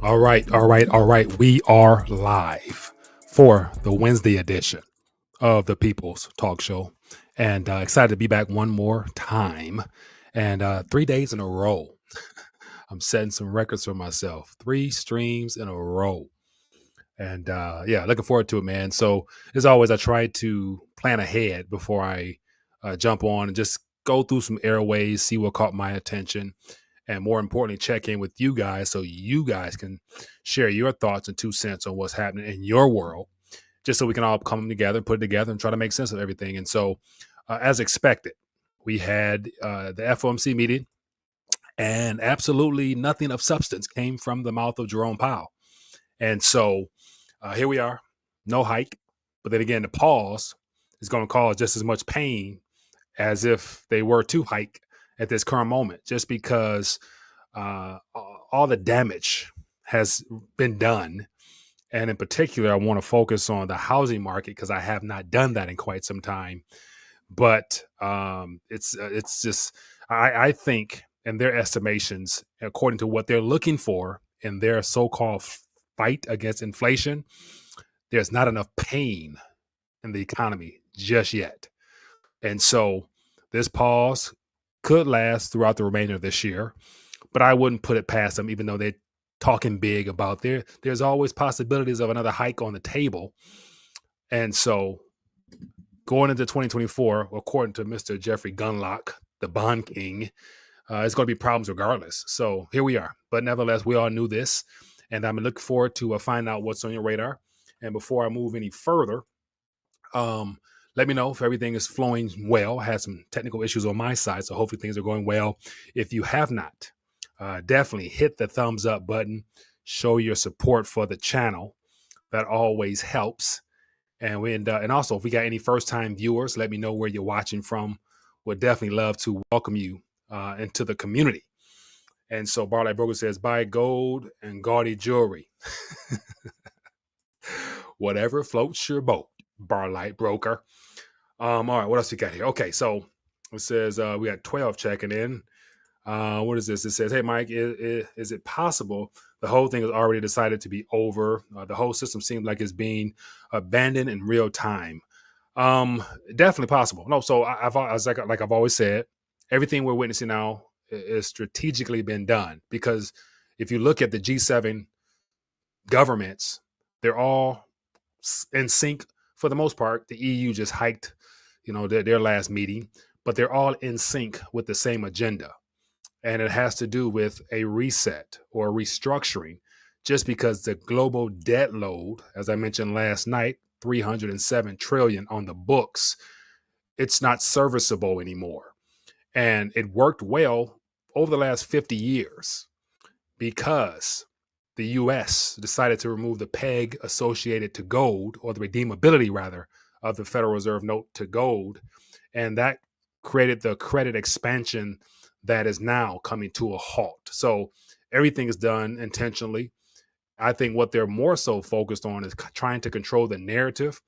All right. We are live for the Wednesday edition of the People's Talk Show. And excited to be back one more time. And 3 days in a row, I'm setting some records for myself. 3 streams in a row. And yeah, looking forward to it, man. So, as always, I try to plan ahead before I jump on and just go through some airways, see what caught my attention, and more importantly, check in with you guys so you guys can share your thoughts and 2 cents on what's happening in your world, just so we can all come together, put it together, and try to make sense of everything. And so, as expected, we had the FOMC meeting, and absolutely nothing of substance came from the mouth of Jerome Powell. And so, here we are, no hike. But then again, the pause is going to cause just as much pain as if they were to hike at this current moment, just because all the damage has been done. And in particular, I want to focus on the housing market because I have not done that in quite some time. But it's just I think in their estimations, according to what they're looking for in their so-called fight against inflation, there's not enough pain in the economy just yet. And so this pause could last throughout the remainder of this year, but I wouldn't put it past them, even though they're talking big about there's always possibilities of another hike on the table. And so going into 2024, according to Mr. Jeffrey Gunlock, the bond king, it's going to be problems regardless. So here we are. But nevertheless, we all knew this. And I'm looking forward to find out what's on your radar. And before I move any further, let me know if everything is flowing well. I had some technical issues on my side, so hopefully things are going well. If you have not, definitely hit the thumbs up button. Show your support for the channel. That always helps. And also, if we got any first-time viewers, let me know where you're watching from. Would definitely love to welcome you into the community. And so Barlight Broker says, buy gold and gaudy jewelry. Whatever floats your boat, Barlight Broker. All right, what else we got here? Okay, so it says we got 12 checking in. What is this? It says, hey, Mike, is it possible the whole thing is already decided to be over? The whole system seems like it's being abandoned in real time. Definitely possible. No, so I've always said, everything we're witnessing now is strategically been done, because if you look at the G7 governments, they're all in sync for the most part. The EU just hiked, their last meeting, but they're all in sync with the same agenda. And it has to do with a reset or restructuring, just because the global debt load, as I mentioned last night, 307 trillion on the books, it's not serviceable anymore. And it worked well over the last 50 years because the US decided to remove the peg associated to gold, or the redeemability rather, of the Federal Reserve note to gold. And that created the credit expansion that is now coming to a halt. So everything is done intentionally. I think what they're more so focused on is trying to control the narrative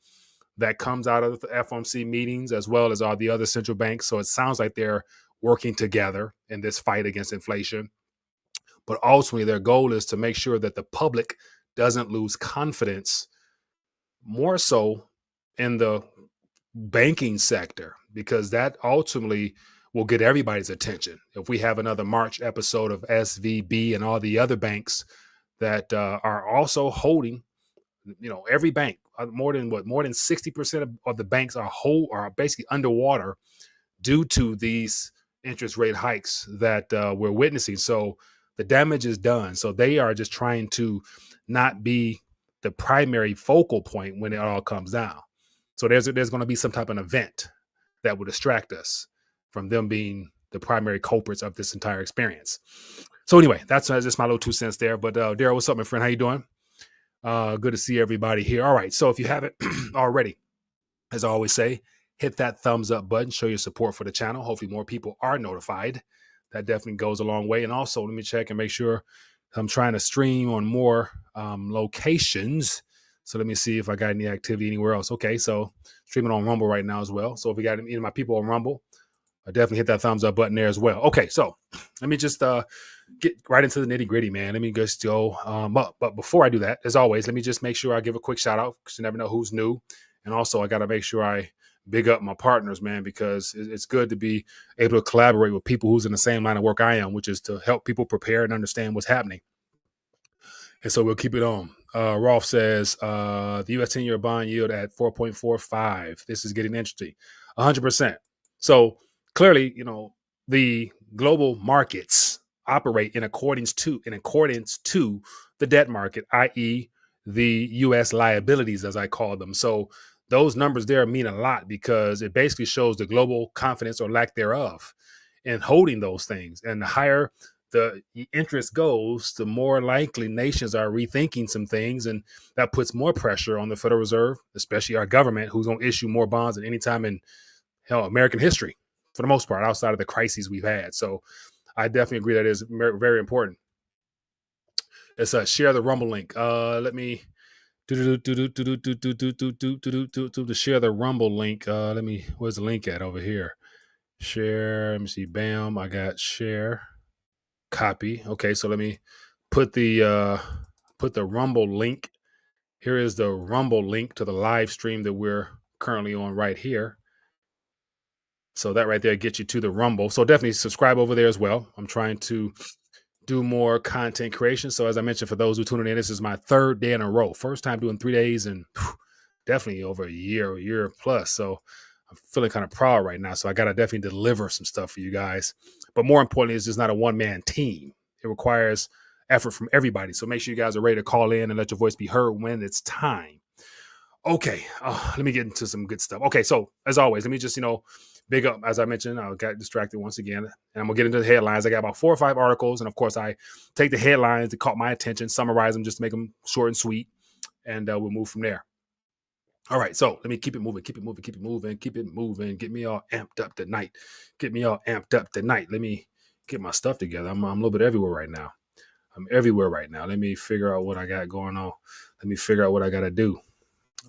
that comes out of the FOMC meetings, as well as all the other central banks. So it sounds like they're working together in this fight against inflation. But ultimately, their goal is to make sure that the public doesn't lose confidence, more so in the banking sector, because that ultimately will get everybody's attention. If we have another March episode of SVB and all the other banks that are also holding, every bank, more than 60% of the banks are basically underwater due to these interest rate hikes that we're witnessing. So the damage is done. So they are just trying to not be the primary focal point when it all comes down. So there's going to be some type of event that will distract us from them being the primary culprits of this entire experience. So anyway, that's just my little 2 cents there. But Daryl, what's up, my friend? How you doing? Good to see everybody here. All right. So if you haven't already, as I always say, hit that thumbs up button, show your support for the channel. Hopefully more people are notified. That definitely goes a long way. And also, let me check and make sure I'm trying to stream on more locations. So let me see if I got any activity anywhere else. Okay, so streaming on Rumble right now as well. So if we got any of my people on Rumble, definitely hit that thumbs up button there as well. Okay, so let me just get right into the nitty gritty, man. Let me just go. But before I do that, as always, let me just make sure I give a quick shout out because you never know who's new. And also, I got to make sure I big up my partners, man, because it's good to be able to collaborate with people who's in the same line of work I am, which is to help people prepare and understand what's happening. And so we'll keep it on. Rolf says the U.S. 10-year bond yield at 4.45. This is getting interesting. 100%. So clearly, the global markets operate in accordance to the debt market, i.e., the U.S. liabilities, as I call them. So those numbers there mean a lot because it basically shows the global confidence or lack thereof in holding those things. And the higher the interest goes, the more likely nations are rethinking some things, and that puts more pressure on the Federal Reserve, especially our government, who's going to issue more bonds than any time in American history, for the most part, outside of the crises we've had. So I definitely agree that is very important. Let's share the Rumble link. Let me to share the Rumble link. Where's the link at over here? Share. Let me see. Bam. I got share. Copy. Okay, so let me put the Rumble link. Here is the Rumble link to the live stream that we're currently on right here. So that right there gets you to the Rumble. So definitely subscribe over there as well. I'm trying to do more content creation. So as I mentioned, for those who tuning in, this is my third day in a row. First time doing 3 days and definitely over a year plus. So I'm feeling kind of proud right now. So I got to definitely deliver some stuff for you guys. But more importantly, it's just not a one-man team. It requires effort from everybody. So make sure you guys are ready to call in and let your voice be heard when it's time. Okay, let me get into some good stuff. Okay, so as always, let me just, big up, as I mentioned, I got distracted once again, and I'm going to get into the headlines. I got about 4 or 5 articles, and of course, I take the headlines that caught my attention, summarize them just to make them short and sweet, and we'll move from there. All right, so let me keep it moving. Get me all amped up tonight. Let me get my stuff together. I'm a little bit everywhere right now. Let me figure out what I got going on. Let me figure out what I got to do.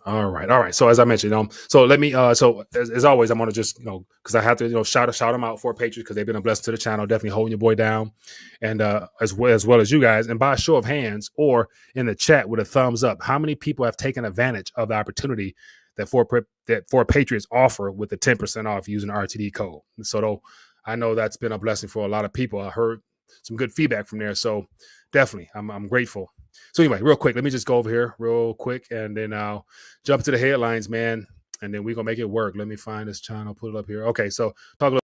All right. So as I mentioned, so let me, so as always, I'm going to just, because I have to, shout them out for Patriots because they've been a blessing to the channel, definitely holding your boy down, and as well as you guys. And by a show of hands or in the chat with a thumbs up, how many people have taken advantage of the opportunity that for Patriots offer with the 10% off using the RTD code? And so I know that's been a blessing for a lot of people. I heard some good feedback from there, so definitely, I'm grateful. So anyway, real quick, let me just go over here real quick, and then I'll jump to the headlines, man, and then we're going to make it work. Let me find this channel, put it up here. Okay, so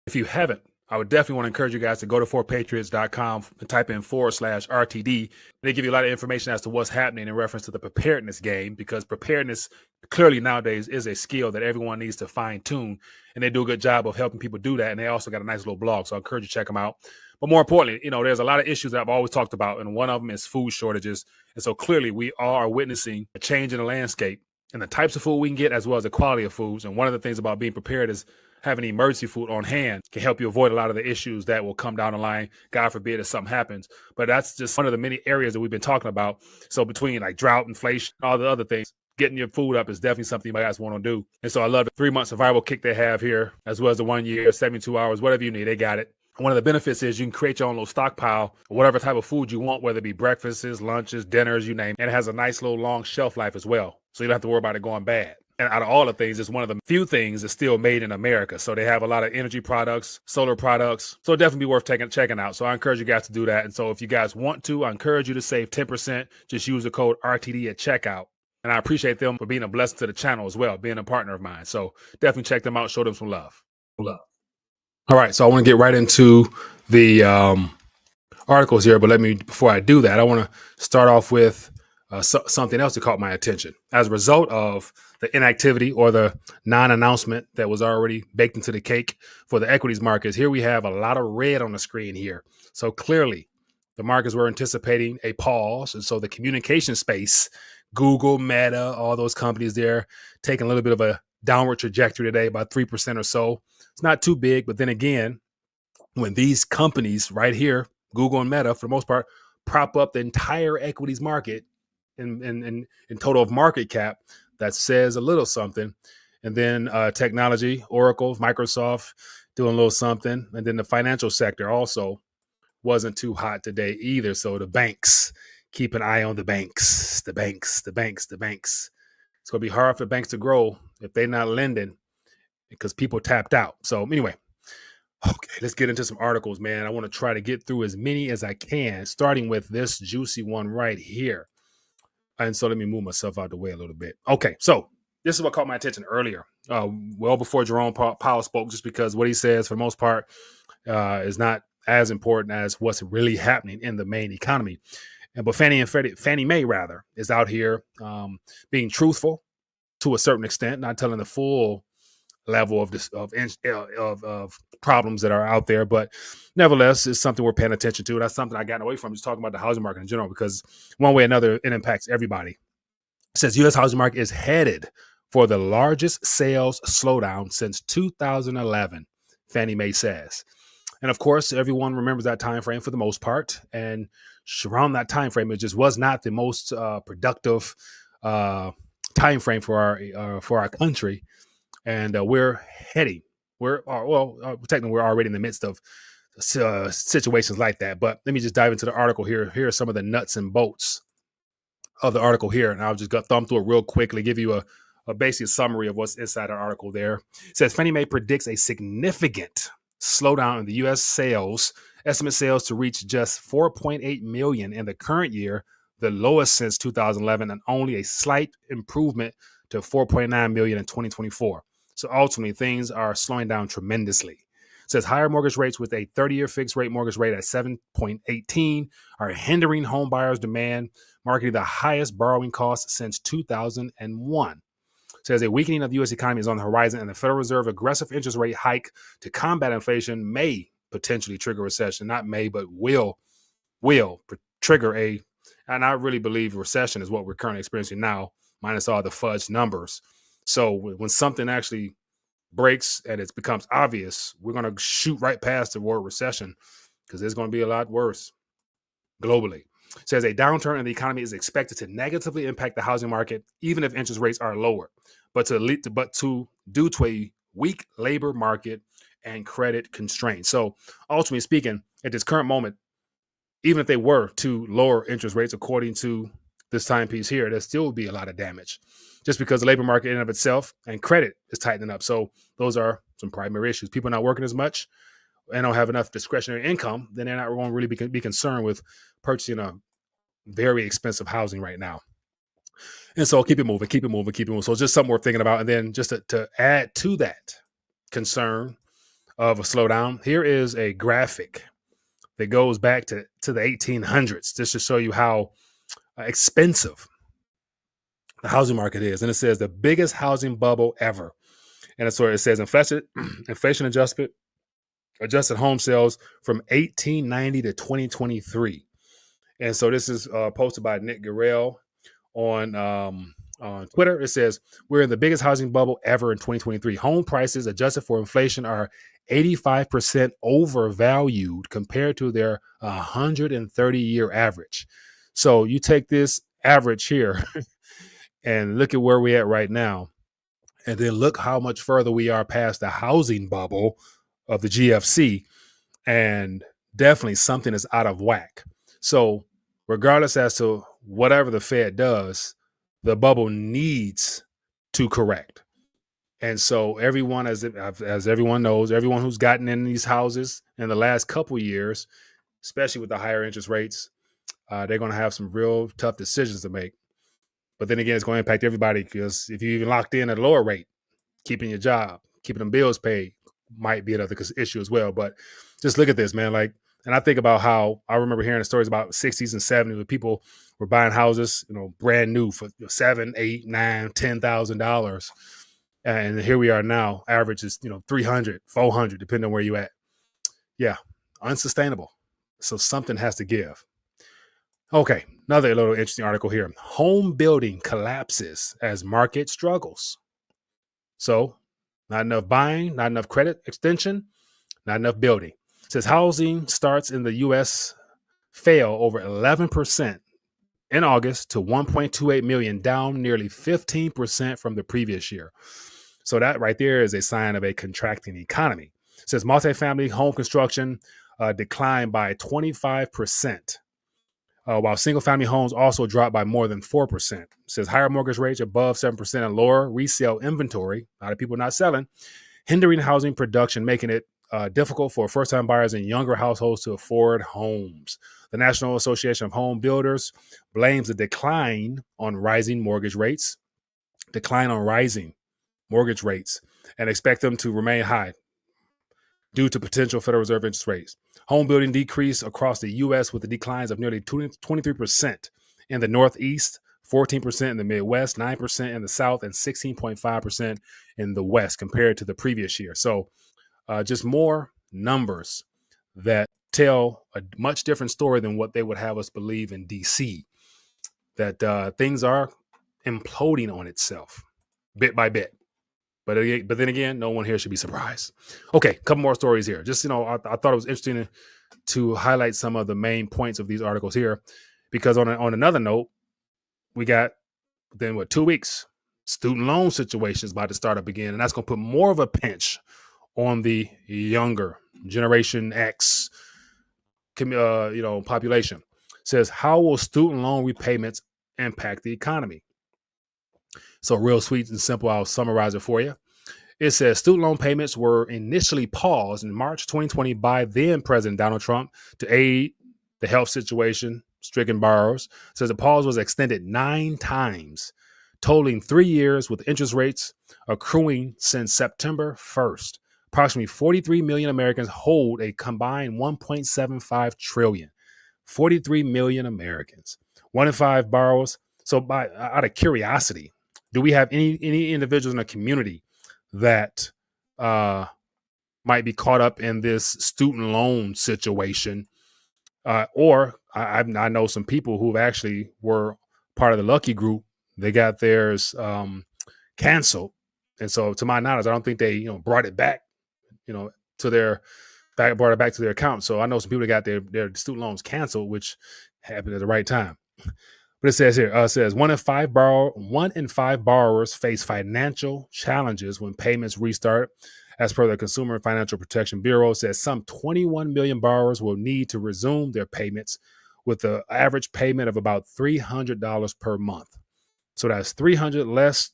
if you haven't, I would definitely want to encourage you guys to go to forpatriots.com and type in /RTD. They give you a lot of information as to what's happening in reference to the preparedness game, because preparedness clearly nowadays is a skill that everyone needs to fine tune, and they do a good job of helping people do that. And they also got a nice little blog, so I encourage you to check them out. But more importantly, there's a lot of issues that I've always talked about, and one of them is food shortages. And so clearly we are witnessing a change in the landscape and the types of food we can get, as well as the quality of foods. And one of the things about being prepared is having emergency food on hand can help you avoid a lot of the issues that will come down the line, God forbid, if something happens. But that's just one of the many areas that we've been talking about. So between like drought, inflation, all the other things, getting your food up is definitely something you guys want to do. And so I love the 3-month survival kit they have here, as well as the 1 year, 72 hours, whatever you need, they got it. One of the benefits is you can create your own little stockpile, whatever type of food you want, whether it be breakfasts, lunches, dinners, you name it. And it has a nice little long shelf life as well. So you don't have to worry about it going bad. And out of all the things, it's one of the few things that's still made in America. So they have a lot of energy products, solar products. So definitely be worth checking out. So I encourage you guys to do that. And so if you guys want to, I encourage you to save 10%. Just use the code RTD at checkout. And I appreciate them for being a blessing to the channel as well, being a partner of mine. So definitely check them out. Show them some love. All right, so I want to get right into the articles here, but before I do that, I want to start off with something else that caught my attention. As a result of the inactivity or the non-announcement that was already baked into the cake for the equities markets, here we have a lot of red on the screen here. So clearly, the markets were anticipating a pause, and so the communication space, Google, Meta, all those companies there, taking a little bit of a downward trajectory today, about 3% or so. It's not too big, but then again, when these companies right here, Google and Meta, for the most part, prop up the entire equities market in total of market cap, that says a little something. And then technology, Oracle, Microsoft doing a little something. And then the financial sector also wasn't too hot today either. So the banks, keep an eye on the banks, the banks, the banks, the banks. It's going to be hard for banks to grow if they're not lending because people tapped out. So anyway, okay, let's get into some articles, man. I want to try to get through as many as I can, starting with this juicy one right here. And so let me move myself out of the way a little bit. Okay, so this is what caught my attention earlier, well before Jerome Powell spoke, just because what he says, for the most part, is not as important as what's really happening in the main economy. But Fannie Mae, rather, is out here being truthful to a certain extent, not telling the full level of problems that are out there, but nevertheless, it's something we're paying attention to. That's something I got away from just talking about the housing market in general, because one way or another, it impacts everybody. It says U.S. housing market is headed for the largest sales slowdown since 2011, Fannie Mae says. And of course, everyone remembers that time frame for the most part. And around that time frame, it just was not the most productive time frame for our country. And technically, we're already in the midst of situations like that. But let me just dive into the article here. Here are some of the nuts and bolts of the article here. And I'll just go thumb through it real quickly, give you a basic summary of what's inside the article there. It says Fannie Mae predicts a significant slowdown in the U.S. sales, estimate sales to reach just 4.8 million in the current year, the lowest since 2011, and only a slight improvement to 4.9 million in 2024. So ultimately, things are slowing down tremendously. It says higher mortgage rates with a 30-year fixed rate mortgage rate at 7.18 are hindering home buyers' demand, marking the highest borrowing costs since 2001. It says a weakening of the U.S. economy is on the horizon, and the Federal Reserve aggressive interest rate hike to combat inflation may potentially trigger a recession. Not may, but will trigger and I really believe recession is what we're currently experiencing now, minus all the fudge numbers. So when something actually breaks and it becomes obvious, we're going to shoot right past the word recession because it's going to be a lot worse globally. It says a downturn in the economy is expected to negatively impact the housing market, even if interest rates are lower, but due to a weak labor market and credit constraints. So ultimately speaking, at this current moment, even if they were to lower interest rates according to this timepiece here, there still would be a lot of damage just because the labor market in and of itself and credit is tightening up. So those are some primary issues. People are not working as much and don't have enough discretionary income, then they're not going to really be concerned with purchasing a very expensive housing right now. And so keep it moving. So just something worth thinking about. And then just to add to that concern of a slowdown, here is a graphic that goes back to the 1800s, just to show you how expensive the housing market is. And it says the biggest housing bubble ever. And it's where it says inflation adjusted home sales from 1890 to 2023. And so this is posted by Nick Garrell on Twitter. It says, we're in the biggest housing bubble ever in 2023. Home prices adjusted for inflation are 85% overvalued compared to their 130-year average. So you take this average here and look at where we're at right now. And then look how much further we are past the housing bubble of the GFC. And definitely something is out of whack. So regardless as to whatever the Fed does, the bubble needs to correct. And so everyone, as everyone knows, everyone who's gotten in these houses in the last couple of years, especially with the higher interest rates, they're going to have some real tough decisions to make. But then again, it's going to impact everybody because if you even locked in at a lower rate, keeping your job, keeping them bills paid might be another issue as well. But just look at this, man. And I think about how I remember hearing the stories about 60s and 70s where people were buying houses, brand new for $7,000, $8,000, $9,000, $10,000. And here we are now. Average is, $300, $400, depending on where you at. Yeah, unsustainable. So something has to give. Okay, another little interesting article here. Home building collapses as market struggles. So not enough buying, not enough credit extension, not enough building. It says housing starts in the U.S. fell over 11% in August to 1.28 million, down nearly 15% from the previous year. So that right there is a sign of a contracting economy. It says multifamily home construction declined by 25%. While single-family homes also dropped by more than 4%. It says higher mortgage rates above 7% and lower resale inventory, a lot of people not selling, hindering housing production, making it difficult for first-time buyers and younger households to afford homes. The National Association of Home Builders blames the decline on rising mortgage rates, and expect them to remain high due to potential Federal Reserve interest rates. Home building decreased across the U.S. with the declines of nearly 23% in the Northeast, 14% in the Midwest, 9% in the South, and 16.5% in the West compared to the previous year. So just more numbers that tell a much different story than what they would have us believe in D.C., that things are imploding on itself bit by bit. But then again, no one here should be surprised. Okay, a couple more stories here. Just, I thought it was interesting to highlight some of the main points of these articles here, because on another note, we got then 2 weeks, student loan situation is about to start up again, and that's going to put more of a pinch on the younger Generation X, population. It says, how will student loan repayments impact the economy? So real sweet and simple, I'll summarize it for you. It says student loan payments were initially paused in March 2020 by then President Donald Trump to aid the health situation stricken borrowers. It says the pause was extended 9 times, totaling 3 years, with interest rates accruing since September 1st. Approximately 43 million Americans hold a combined $1.75 trillion. 43 million Americans. 1 in 5 borrowers. So out of curiosity, do we have any individuals in the community that might be caught up in this student loan situation? Or I know some people who actually were part of the lucky group. They got theirs canceled. And so to my knowledge, I don't think they brought it back, to their brought it back to their account. So I know some people that got their student loans canceled, which happened at the right time. But it says here, it says 1 in 5 borrowers face financial challenges when payments restart. As per the Consumer Financial Protection Bureau, says some 21 million borrowers will need to resume their payments with the average payment of about $300 per month. So that's $300 less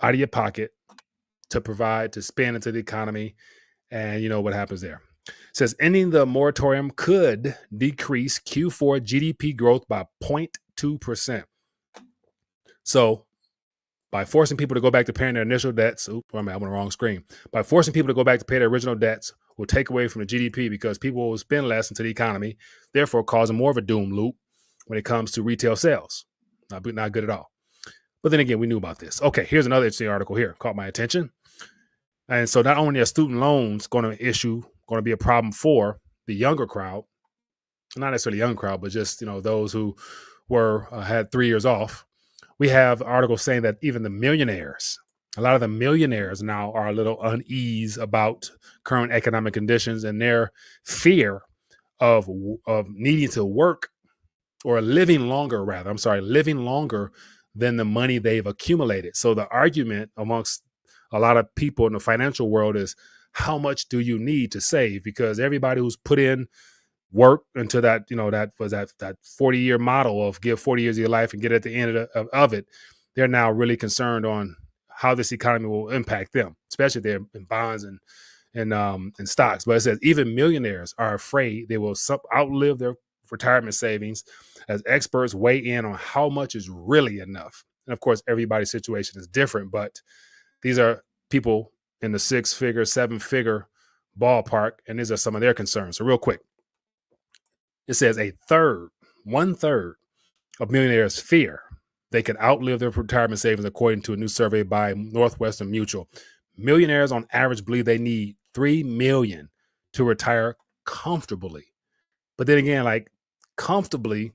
out of your pocket to spend into the economy. And what happens there. It says ending the moratorium could decrease Q4 GDP growth by 0.2%. So by forcing people to go back to paying their initial debts, I'm on the wrong screen. By forcing people to go back to pay their original debts will take away from the GDP because people will spend less into the economy, therefore causing more of a doom loop when it comes to retail sales. Not good at all. But then again, we knew about this. Okay, here's another interesting article here. Caught my attention. And so not only are student loans going to be a problem for the younger crowd, not necessarily young crowd, but just, those who had 3 years off. We have articles saying that even a lot of the millionaires now are a little unease about current economic conditions and their fear of needing to work or living longer than the money they've accumulated. So the argument amongst a lot of people in the financial world is, how much do you need to save? Because everybody who's put in work into that, that 40-year model of give 40 years of your life and get at the end of it, they're now really concerned on how this economy will impact them, especially if they're in bonds and stocks. But it says even millionaires are afraid they will outlive their retirement savings as experts weigh in on how much is really enough. And of course, everybody's situation is different, but these are people in the 6-figure, 7-figure ballpark, and these are some of their concerns. So real quick, it says 1/3 of millionaires fear they could outlive their retirement savings, according to a new survey by Northwestern Mutual. Millionaires on average believe they need $3 million to retire comfortably. But then again, like comfortably,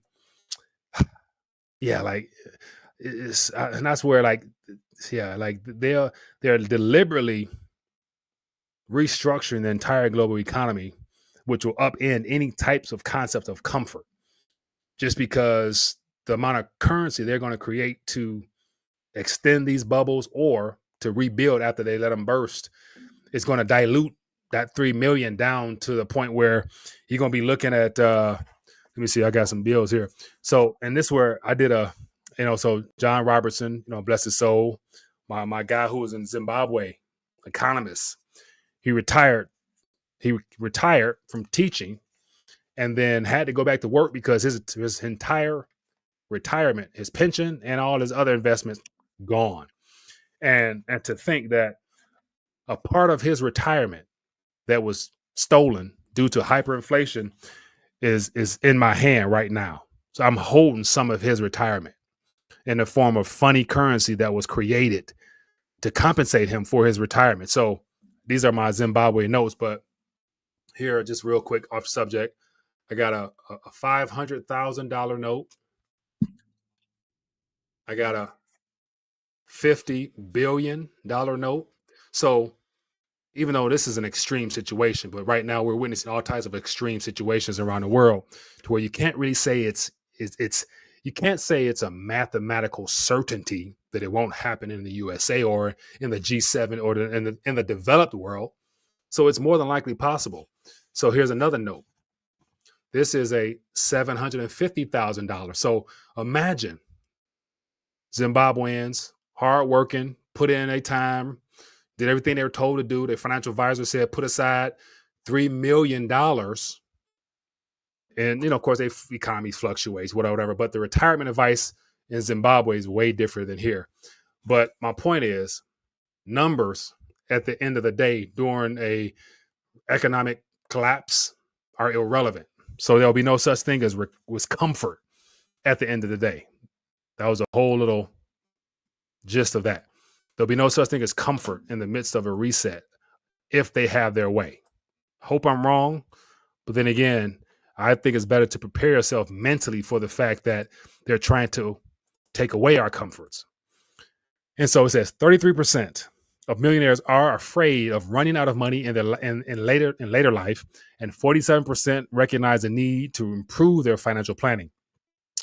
it's and that's where they're deliberately restructuring the entire global economy, which will upend any types of concept of comfort, just because the amount of currency they're going to create to extend these bubbles or to rebuild after they let him burst, it's going to dilute that 3 million down to the point where you're going to be looking at let me see, I got some bills here. So, and this where I did so John Robertson, bless his soul, my guy who was in Zimbabwe, economist, he retired from teaching and then had to go back to work because his entire retirement, his pension and all his other investments gone. And to think that a part of his retirement that was stolen due to hyperinflation is in my hand right now. So I'm holding some of his retirement in the form of funny currency that was created to compensate him for his retirement. So these are my Zimbabwe notes, but here, just real quick off subject, I got a $500,000 note. I got a $50 billion note. So even though this is an extreme situation, but right now we're witnessing all types of extreme situations around the world to where you can't really say you can't say it's a mathematical certainty that it won't happen in the USA or in the G7 or in the developed world. So it's more than likely possible. So here's another note. This is a $750,000. So imagine Zimbabweans, hardworking, put in a time, did everything they were told to do. Their financial advisor said, put aside $3 million. And, of course, the economy fluctuates, whatever. But the retirement advice in Zimbabwe is way different than here. But my point is, numbers at the end of the day during a economic collapse are irrelevant. So there'll be no such thing as comfort at the end of the day. That was a whole little gist of that. There'll be no such thing as comfort in the midst of a reset if they have their way. Hope I'm wrong, but then again, I think it's better to prepare yourself mentally for the fact that they're trying to take away our comforts. And so it says 33% of millionaires are afraid of running out of money in later life, and 47% recognize the need to improve their financial planning.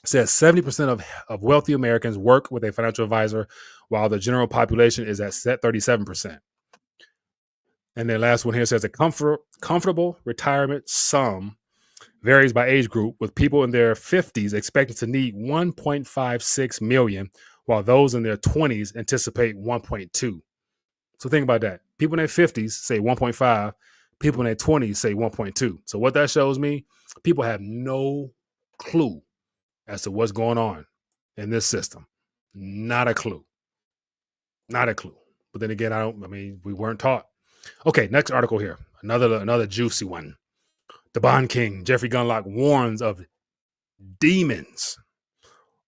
It says 70% of wealthy Americans work with a financial advisor, while the general population is at 37%. And then last one here says a comfortable retirement sum varies by age group, with people in their 50s expected to need 1.56 million, while those in their 20s anticipate 1.2. So think about that. People in their 50s say 1.5, people in their 20s say 1.2. So what that shows me, people have no clue as to what's going on in this system. Not a clue. Not a clue. But then again, we weren't taught. Okay, next article here. Another juicy one. The Bond King, Jeffrey Gundlach, warns of demons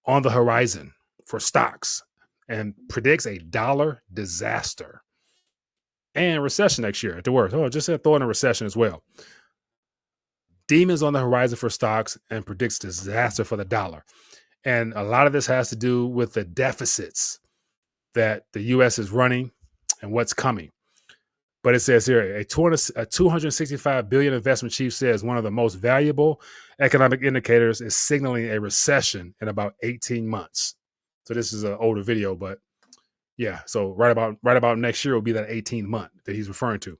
on the horizon for stocks and predicts a dollar disaster and recession next year at the worst. Oh, just throw in a recession as well. Demons on the horizon for stocks and predicts disaster for the dollar. And a lot of this has to do with the deficits that the U.S. is running and what's coming. But it says here, a $265 billion investment chief says one of the most valuable economic indicators is signaling a recession in about 18 months. So this is an older video, but yeah. So right about next year will be that 18 month that he's referring to.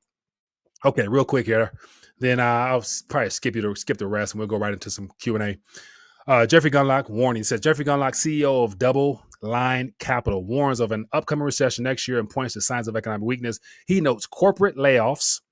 Okay, real quick here. Then I'll probably skip the rest, and we'll go right into some Q&A. Jeffrey Gundlach warning. Says Jeffrey Gundlach, CEO of Double Line Capital, warns of an upcoming recession next year and points to signs of economic weakness. He notes corporate layoffs,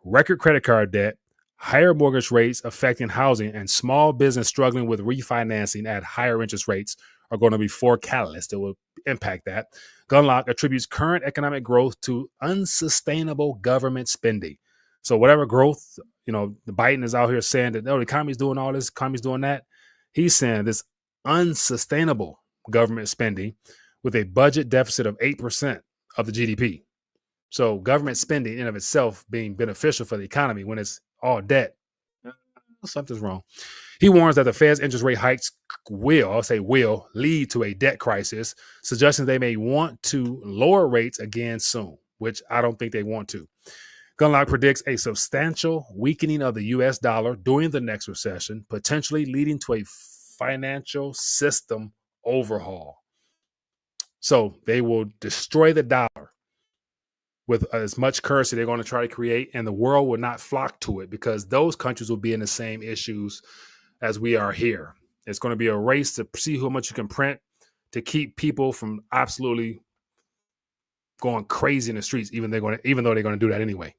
record credit card debt, higher mortgage rates affecting housing, and small business struggling with refinancing at higher interest rates are going to be four catalysts that will impact that. Gundlach attributes current economic growth to unsustainable government spending. So whatever growth, the Biden is out here saying that, the economy's doing all this, economy's doing that. He's saying this unsustainable government spending with a budget deficit of 8% of the GDP. So government spending in of itself being beneficial for the economy when it's all debt, something's wrong. He warns that the Fed's interest rate hikes will lead to a debt crisis, suggesting they may want to lower rates again soon, which I don't think they want to. Gundlach predicts a substantial weakening of the U.S. dollar during the next recession, potentially leading to a financial system overhaul. So they will destroy the dollar with as much currency they're going to try to create, and the world will not flock to it because those countries will be in the same issues as we are here. It's going to be a race to see how much you can print to keep people from absolutely going crazy in the streets, even though they're going to do that anyway.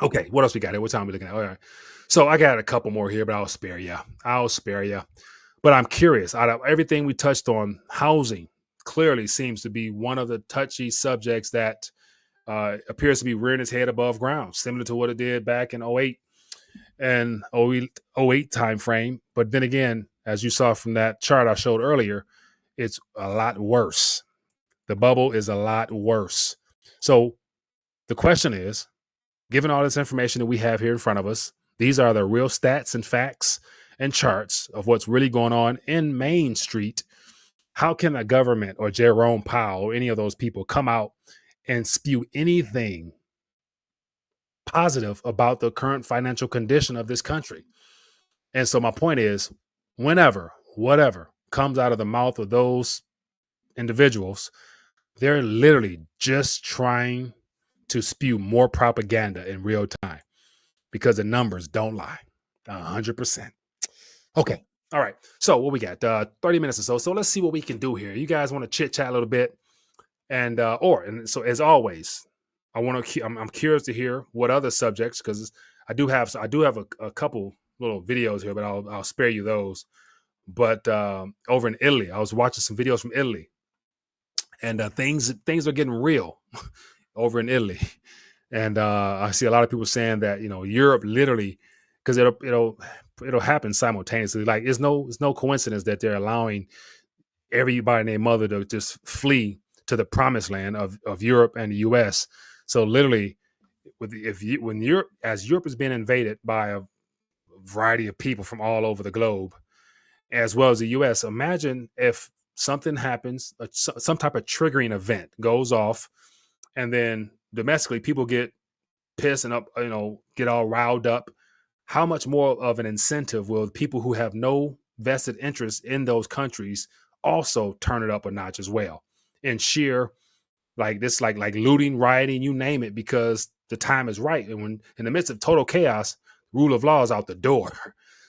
Okay, what else we got here? What time are we looking at? All right. So I got a couple more here, but I'll spare you. But I'm curious, out of everything we touched on, housing clearly seems to be one of the touchy subjects that appears to be rearing its head above ground, similar to what it did back in '08 and '08 time frame. But then again, as you saw from that chart I showed earlier, it's a lot worse. The bubble is a lot worse. So the question is, given all this information that we have here in front of us, these are the real stats and facts and charts of what's really going on in Main Street. How can the government or Jerome Powell or any of those people come out and spew anything positive about the current financial condition of this country? And so my point is, whatever comes out of the mouth of those individuals, they're literally just trying to spew more propaganda in real time because the numbers don't lie. 100%. Okay. All right. So what we got? 30 minutes or so. So let's see what we can do here. You guys want to chit chat a little bit, and so as always, I'm curious to hear what other subjects, because I do have a couple little videos here, but I'll spare you those. But over in Italy, I was watching some videos from Italy, and things are getting real over in Italy. And I see a lot of people saying that, Europe literally, because it'll happen simultaneously. Like it's no coincidence that they're allowing everybody and their mother to just flee to the promised land of Europe and the US. So literally, when Europe is being invaded by a variety of people from all over the globe, as well as the US, imagine if something happens, some type of triggering event goes off, and then domestically people get pissed and up, get all riled up. How much more of an incentive will people who have no vested interest in those countries also turn it up a notch as well? And sheer like this, like looting, rioting, you name it, because the time is right. And when in the midst of total chaos, rule of law is out the door.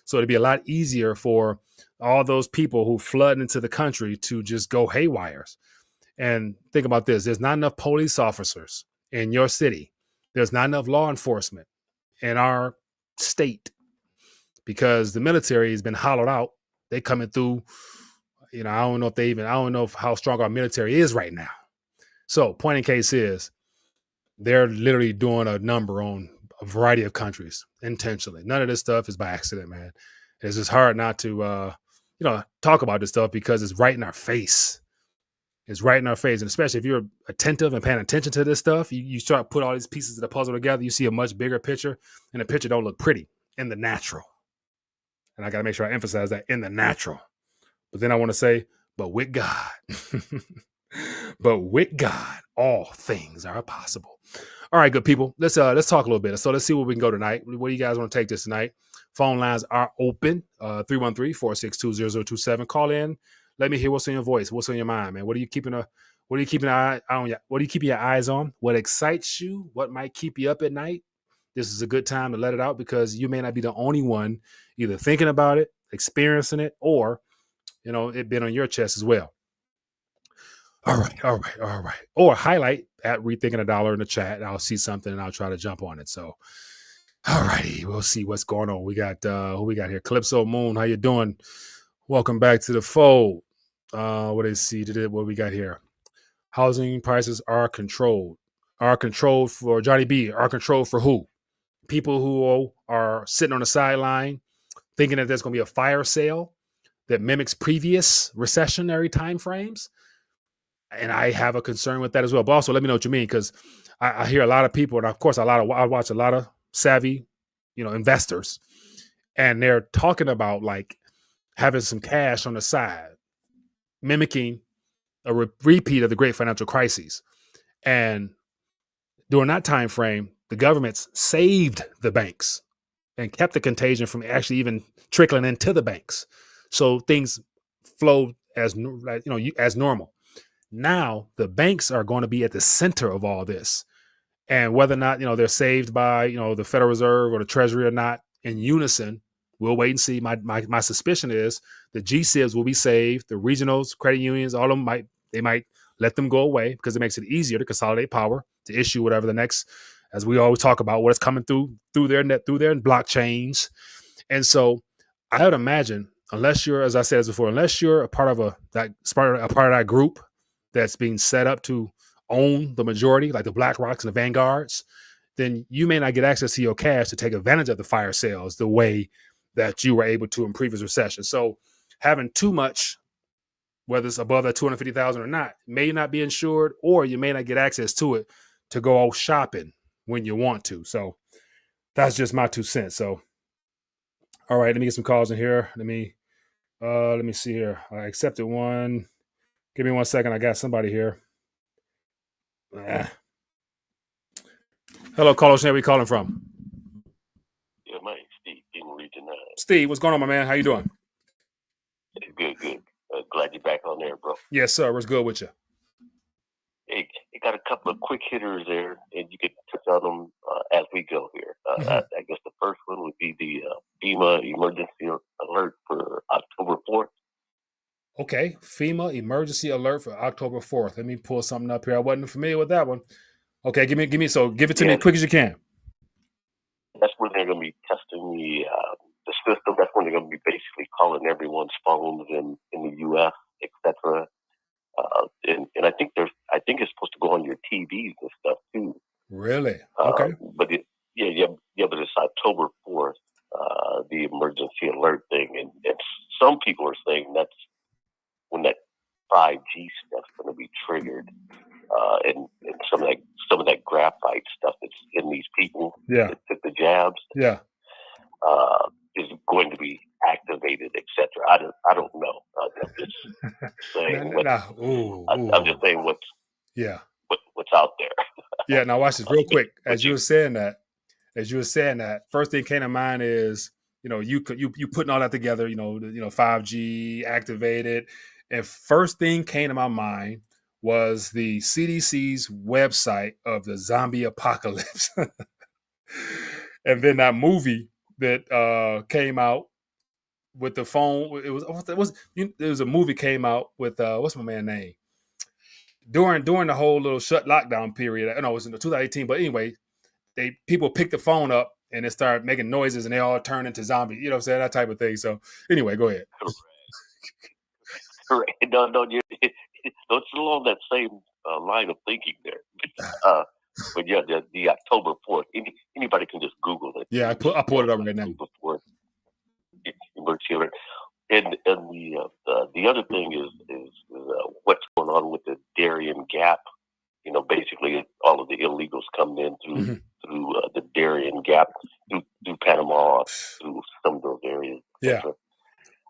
So it'd be a lot easier for all those people who flood into the country to just go haywire. And think about this. There's not enough police officers in your city. There's not enough law enforcement in our state because the military has been hollowed out. They coming through, I don't know how strong our military is right now. So point in case is they're literally doing a number on a variety of countries intentionally. None of this stuff is by accident, man. It's just hard not to, talk about this stuff because it's right in our face. It's right in our face. And especially if you're attentive and paying attention to this stuff, you start to put all these pieces of the puzzle together, you see a much bigger picture, and the picture don't look pretty in the natural. And I got to make sure I emphasize that, in the natural. But then I want to say, but with God, all things are possible. All right, good people. Let's talk a little bit. So let's see where we can go tonight. What do you guys want to take this tonight? Phone lines are open. 313-462-0027. Call in. Let me hear what's in your voice. What's on your mind, man? What are you keeping your eyes on? What excites you? What might keep you up at night? This is a good time to let it out because you may not be the only one either thinking about it, experiencing it, or it been on your chest as well. All right. Or highlight at Rethinking a Dollar in the chat. I'll see something and I'll try to jump on it. So, all righty, we'll see what's going on. We got who we got here? Calypso Moon, how you doing? Welcome back to the fold. What we got here? Housing prices are controlled. Are controlled for Johnny B. Are controlled for who? People who are sitting on the sideline thinking that there's going to be a fire sale that mimics previous recessionary timeframes. And I have a concern with that as well. But also, let me know what you mean, because I hear a lot of people, and of course, I watch a lot of savvy, investors, and they're talking about like having some cash on the side, mimicking a repeat of the great financial crises. And during that time frame, the governments saved the banks and kept the contagion from actually even trickling into the banks. So things flowed as normal. Now the banks are going to be at the center of all this. And whether or not, they're saved by, the Federal Reserve or the Treasury or not in unison, we'll wait and see. My suspicion is the GSIBs will be saved. The regionals, credit unions, all of them might let them go away because it makes it easier to consolidate power to issue whatever the next, as we always talk about, what's coming through their blockchains. And so I would imagine, unless you're, as I said before, unless you're a part of that group that's being set up to own the majority, like the BlackRocks and the Vanguards, then you may not get access to your cash to take advantage of the fire sales the way that you were able to in previous recessions. So having too much, whether it's above that 250,000 or not, may not be insured, or you may not get access to it to go out shopping when you want to. So that's just my 2 cents. So, all right, let me get some calls in here. Let me see here. I accepted one. Give me 1 second. I got somebody here. Hello, caller. Where are you calling from? Yeah, my name's Steve, in Region 9. Steve, what's going on, my man? How you doing? Good. Glad you're back on there, bro. Yes, sir. What's good with you? Hey, you got a couple of quick hitters there, and you can touch on them as we go here. I guess the first one would be the FEMA emergency alert for October 4th. Okay, FEMA emergency alert for October 4th. Let me pull something up here. I wasn't familiar with that one. Okay, give it to me as quick as you can. That's when they're going to be testing the system. That's when they're going to be basically calling everyone's phones in the U.S., etc. And I think it's supposed to go on your TVs and stuff too. Really? Okay. But but it's October 4th, the emergency alert thing, and some people are saying that's when that 5G stuff's going to be triggered, and some of that graphite stuff that's in these people that took the jabs, is going to be activated, etc. I don't know. I'm just saying I'm just saying what's out there. Yeah. Now watch this real quick. As you were saying that, first thing came to mind is you putting all that together. 5G activated, and first thing came to my mind was the CDC's website of the zombie apocalypse, and then that movie that came out with the phone. It was a movie came out with what's my man's name during the whole little lockdown period. I know it was in 2018, but anyway, people picked the phone up and it started making noises and they all turned into zombies. You know what I'm saying? That type of thing. So anyway, go ahead. Correct. No, it's along that same line of thinking there. But yeah, the October 4th. Anybody can just Google it. Yeah, I pulled it up right now. Before emergency alert. And the other thing is what's going on with the Darien Gap. Basically all of the illegals coming in through the Darien Gap, through Panama, through some of those areas. Yeah.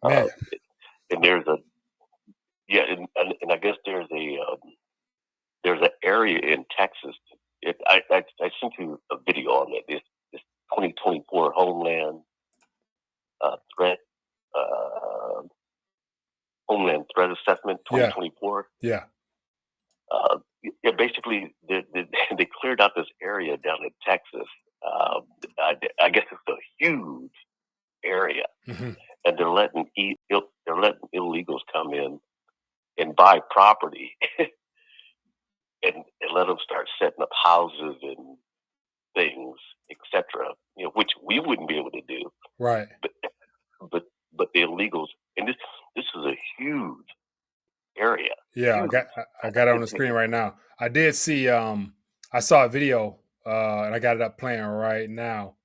And there's and I guess there's an area in Texas. I sent you a video on it. This 2024 Homeland Threat Assessment 2024. Yeah. Basically, they cleared out this area down in Texas. I guess it's a huge area, and they're letting illegals come in and buy property, and let them start setting up houses and things, etc. Which we wouldn't be able to do, right? But the illegals, and this is a huge area. Yeah, I got it on the screen right now. I did see I saw a video and I got it up playing right now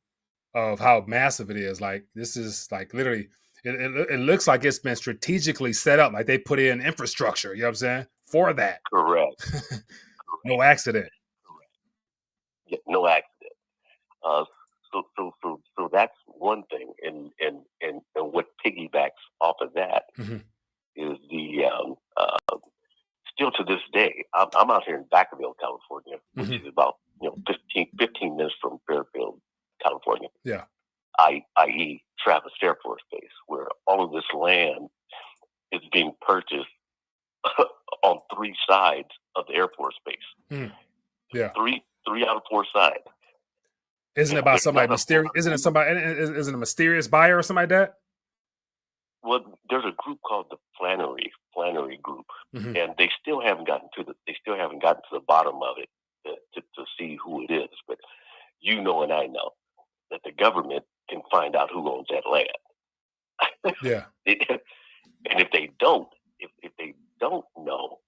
of how massive it is. Like this is like literally it looks like it's been strategically set up, like they put in infrastructure, you know what I'm saying, for that. Correct. No accident. Correct. Yeah, no accident. So that's one thing, and what piggybacks off of that is the still to this day, I'm out here in Vacaville, California, which is about 15 minutes from Fairfield, California. Yeah. I.e. Travis Air Force Base, where all of this land is being purchased on three sides of the Air Force Base. Yeah. 3 out of 4 sides. Isn't it about somebody mysterious? Isn't it a mysterious buyer or something like that? Well, there's a group called the Flannery Group, and they still haven't gotten to the bottom of it to see who it is. But you know, and I know that the government can find out who owns that land. Yeah. And if they don't know,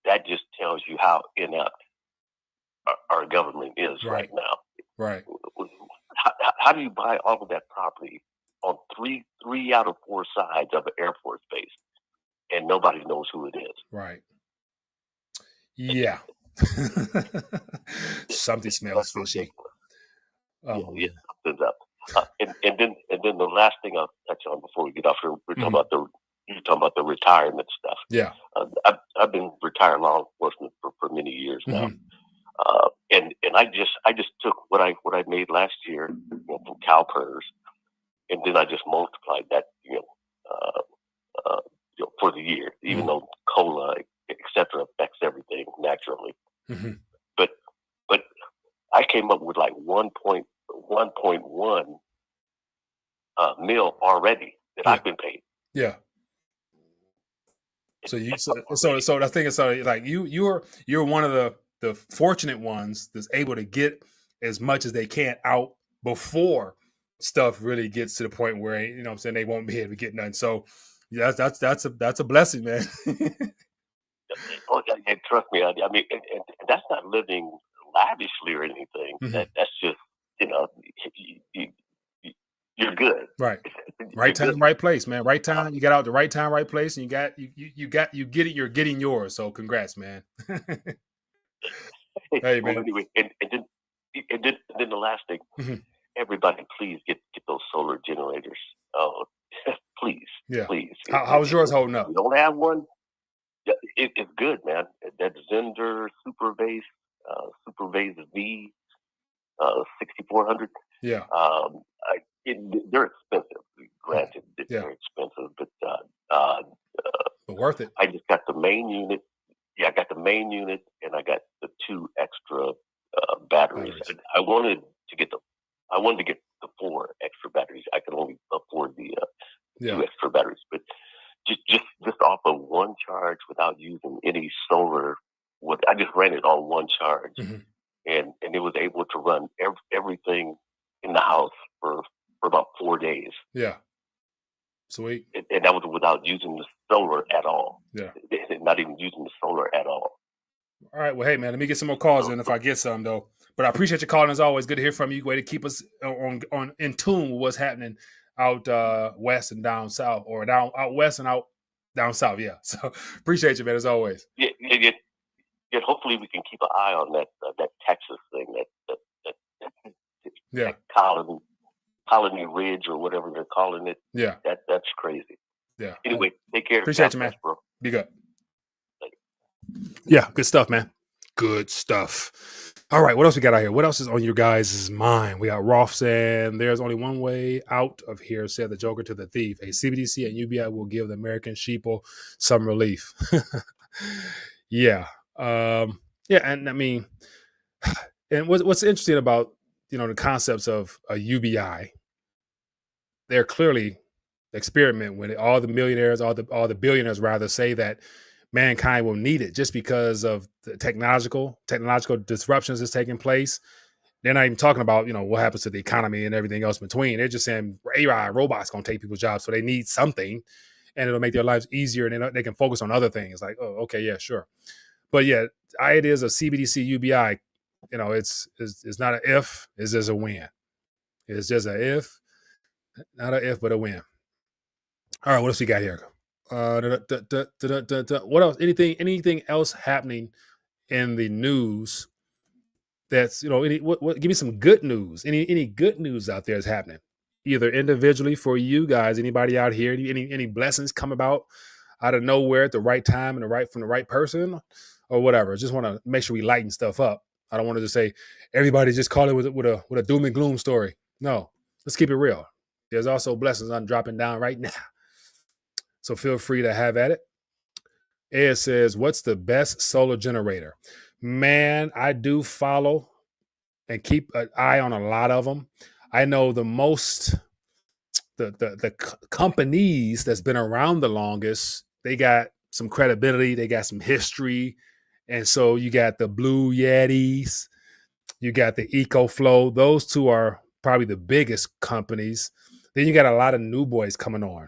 that just tells you how inept our government is right now. Right. How do you buy all of that property on three out of 4 sides of an Air Force base, and nobody knows who it is? Right. Yeah. Something smells fishy. Yeah, something's up. And then the last thing I'll touch on before we get off here, you're talking about the retirement stuff. Yeah. I've been retired law enforcement for many years now. And I just took what I made last year, from CalPERS, and then I just multiplied that, for the year, even though COLA, etc., affects everything naturally. But I came up with like 1.1 mil already that I've been paid. Yeah. So I think it's like you're one of the fortunate ones that's able to get as much as they can out before stuff really gets to the point where, you know what I'm saying, they won't be able to get none. So yeah, that's a blessing, man. Oh, and trust me, I mean, and that's not living lavishly or anything. That's just, you're good. Right. Right time, right place, man. Right time. You got out the right time, right place, and you get it. You're getting yours. So congrats, man. Hey, man. Well, anyway, and then the last thing, everybody, please get those solar generators. Oh, please, please. How's yours holding up? You don't have one? It's good, man. That Zender Supervase V 6400. Yeah. They're expensive. Granted, they're expensive, but worth it. I just got the main unit. Yeah, I got the main unit, and I got the 2 extra batteries. I wanted to get the 4 extra batteries. I could only afford the 2 extra batteries, but just off of one charge without using any solar. I just ran it on one charge, and it was able to run everything in the house for about 4 days. Yeah. Sweet. And that was without using the solar at all. Yeah. Not even using the solar at all. All right. Well, hey, man, let me get some more calls in if I get some, though. But I appreciate your calling as always. Good to hear from you. Way to keep us on in tune with what's happening out west and down south, or out west and out down south. Yeah. So appreciate you, man, as always. Yeah. Hopefully we can keep an eye on that Texas thing, that Colony Ridge or whatever they're calling it. Yeah. That's crazy. Yeah. Anyway, take care. Appreciate you, man. Bro. Be good. Yeah, good stuff, man. Good stuff. All right, what else we got out here? What else is on your guys' mind? We got Rolf saying there's only one way out of here, said the Joker to the thief. A CBDC and UBI will give the American sheeple some relief. Yeah. And I mean, and what's interesting about, the concepts of a UBI, they're clearly experiment with it. All the millionaires, all the billionaires rather, say that mankind will need it just because of the technological disruptions that's taking place. They're not even talking about, what happens to the economy and everything else between. They're just saying AI robots going to take people's jobs. So they need something, and it'll make their lives easier, and they can focus on other things like, oh, okay, yeah, sure. But yeah, ideas of CBDC, UBI, it's not an if, it's just a when. It's just a if, not an if, but a when. All right, what else we got here? What else? Anything else happening in the news? That's give me some good news. Any good news out there is happening, either individually for you guys. Anybody out here? Any blessings come about out of nowhere at the right time and from the right person, or whatever? Just want to make sure we lighten stuff up. I don't want to just say everybody just call it with a doom and gloom story. No, let's keep it real. There's also blessings I'm dropping down right now. So feel free to have at it. Ed says, what's the best solar generator? Man, I do follow and keep an eye on a lot of them. I know the companies that's been around the longest, they got some credibility, they got some history. And so you got the Blue Yetis, you got the EcoFlow. Those two are probably the biggest companies. Then you got a lot of new boys coming on.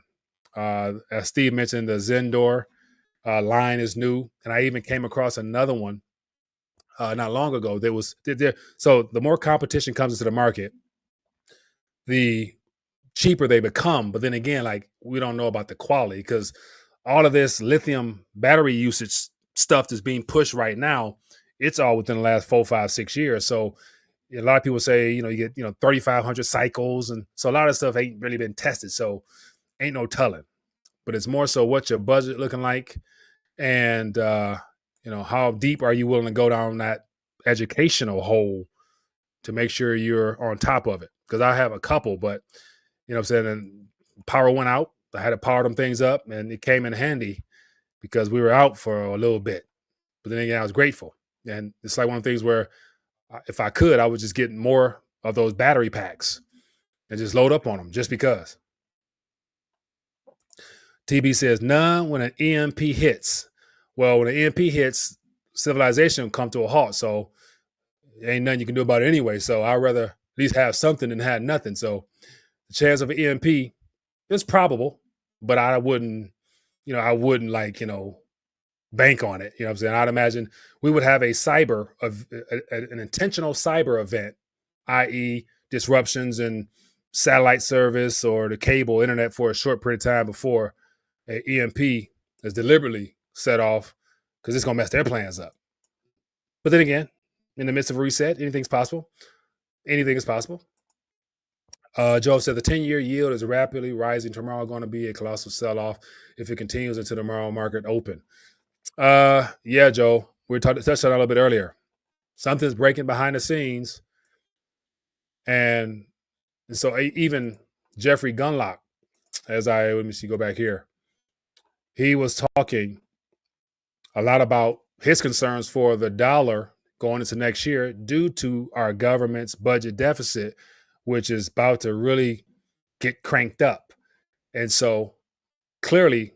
As Steve mentioned, the Zendor line is new. And I even came across another one not long ago. So the more competition comes into the market, the cheaper they become. But then again, like, we don't know about the quality, because all of this lithium battery usage stuff that's being pushed right now, it's all within the last 4, 5, 6 years. So a lot of people say, you get 3,500 cycles, and so a lot of stuff ain't really been tested. So ain't no telling. But it's more so what's your budget looking like, and how deep are you willing to go down that educational hole to make sure you're on top of it. Because I have a couple, but what I'm saying, and power went out. I had to power them things up, and it came in handy because we were out for a little bit. But then again, I was grateful. And it's like one of the things where if I could, I would just get more of those battery packs and just load up on them just because. TB says, none when an EMP hits. Well, when an EMP hits, civilization will come to a halt. So ain't nothing you can do about it anyway. So I'd rather at least have something than have nothing. So the chance of an EMP is probable, but I wouldn't bank on it. You know what I'm saying? I'd imagine we would have an intentional cyber event, i.e. disruptions in satellite service or the cable internet for a short period of time before an EMP is deliberately set off, because it's going to mess their plans up. But then again, in the midst of a reset, anything's possible. Anything is possible. Joe said the 10-year yield is rapidly rising. Tomorrow going to be a colossal sell-off if it continues into tomorrow market open. Yeah, Joe, we touched on it a little bit earlier. Something's breaking behind the scenes. And so even Jeffrey Gunlock, let me see, go back here. He was talking a lot about his concerns for the dollar going into next year due to our government's budget deficit, which is about to really get cranked up. And so clearly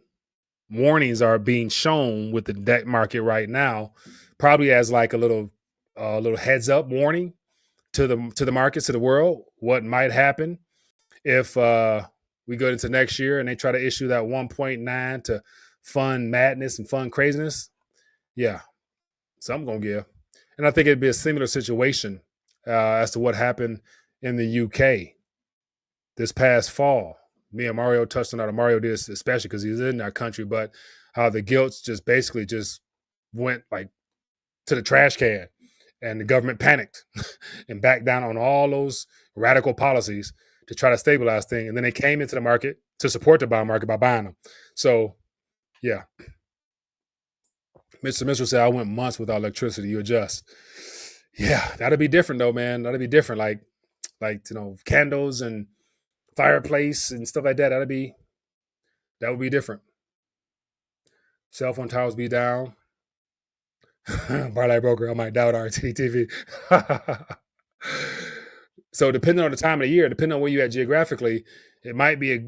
warnings are being shown with the debt market right now, probably as like a little heads up warning to the markets, to the world, what might happen if we go into next year and they try to issue that 1.9 to fund madness and fund craziness. Yeah, something gonna give. And I think it'd be a similar situation as to what happened in the UK this past fall. Me and Mario touched on that. Mario did, especially because he's in that country, but how the gilts just basically just went like to the trash can, and the government panicked and backed down on all those radical policies to try to stabilize things. And then they came into the market to support the bond market by buying them. So, yeah. Mr. Mitchell said, I went months without electricity. You adjust. Yeah, that'd be different though, man. That'd be different. Like candles and fireplace and stuff like that. That would be different. Cell phone towers be down. Barley broker, I might doubt RTTV. So depending on the time of the year, depending on where you're at geographically, it might be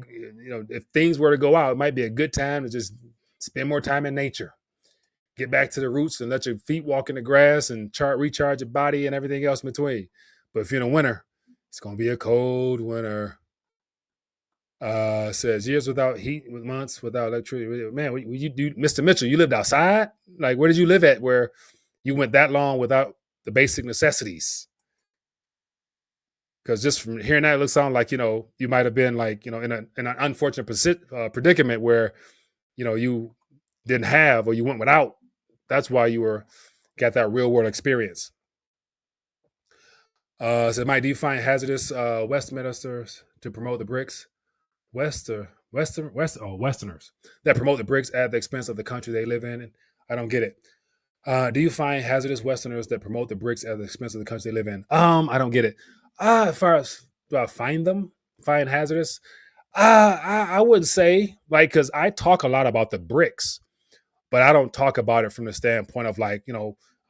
if things were to go out, it might be a good time to just spend more time in nature. Get back to the roots and let your feet walk in the grass and recharge your body and everything else in between. But if you're in the winter, it's going to be a cold winter. Says years without heat, with months without electricity. Man, what you do, Mr. Mitchell? You lived outside? Like, where did you live at where you went that long without the basic necessities? Because just from hearing that, it looks like you might have been like in an unfortunate predicament where you didn't have, or you went without. That's why you got that real world experience. So might define hazardous Westminsters to promote the BRICS. Westerners that promote the BRICS at the expense of the country they live in. I don't get it. Do you find hazardous Westerners that promote the BRICS at the expense of the country they live in? I don't get it. As far as do I find hazardous? I wouldn't say, because I talk a lot about the BRICS, but I don't talk about it from the standpoint of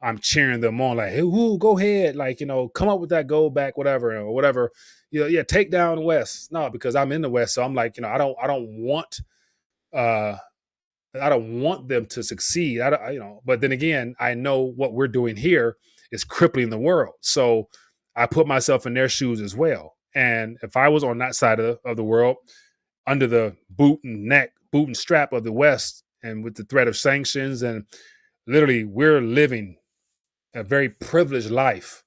I'm cheering them on, like, hey, woo, go ahead, like, come up with that gold back, whatever, or whatever. Yeah, take down the West. No, because I'm in the West, so I'm like, uh I don't want them to succeed. But then again, I know what we're doing here is crippling the world. So I put myself in their shoes as well. And if I was on that side of the world, under the boot and strap of the West, and with the threat of sanctions, and literally we're living a very privileged life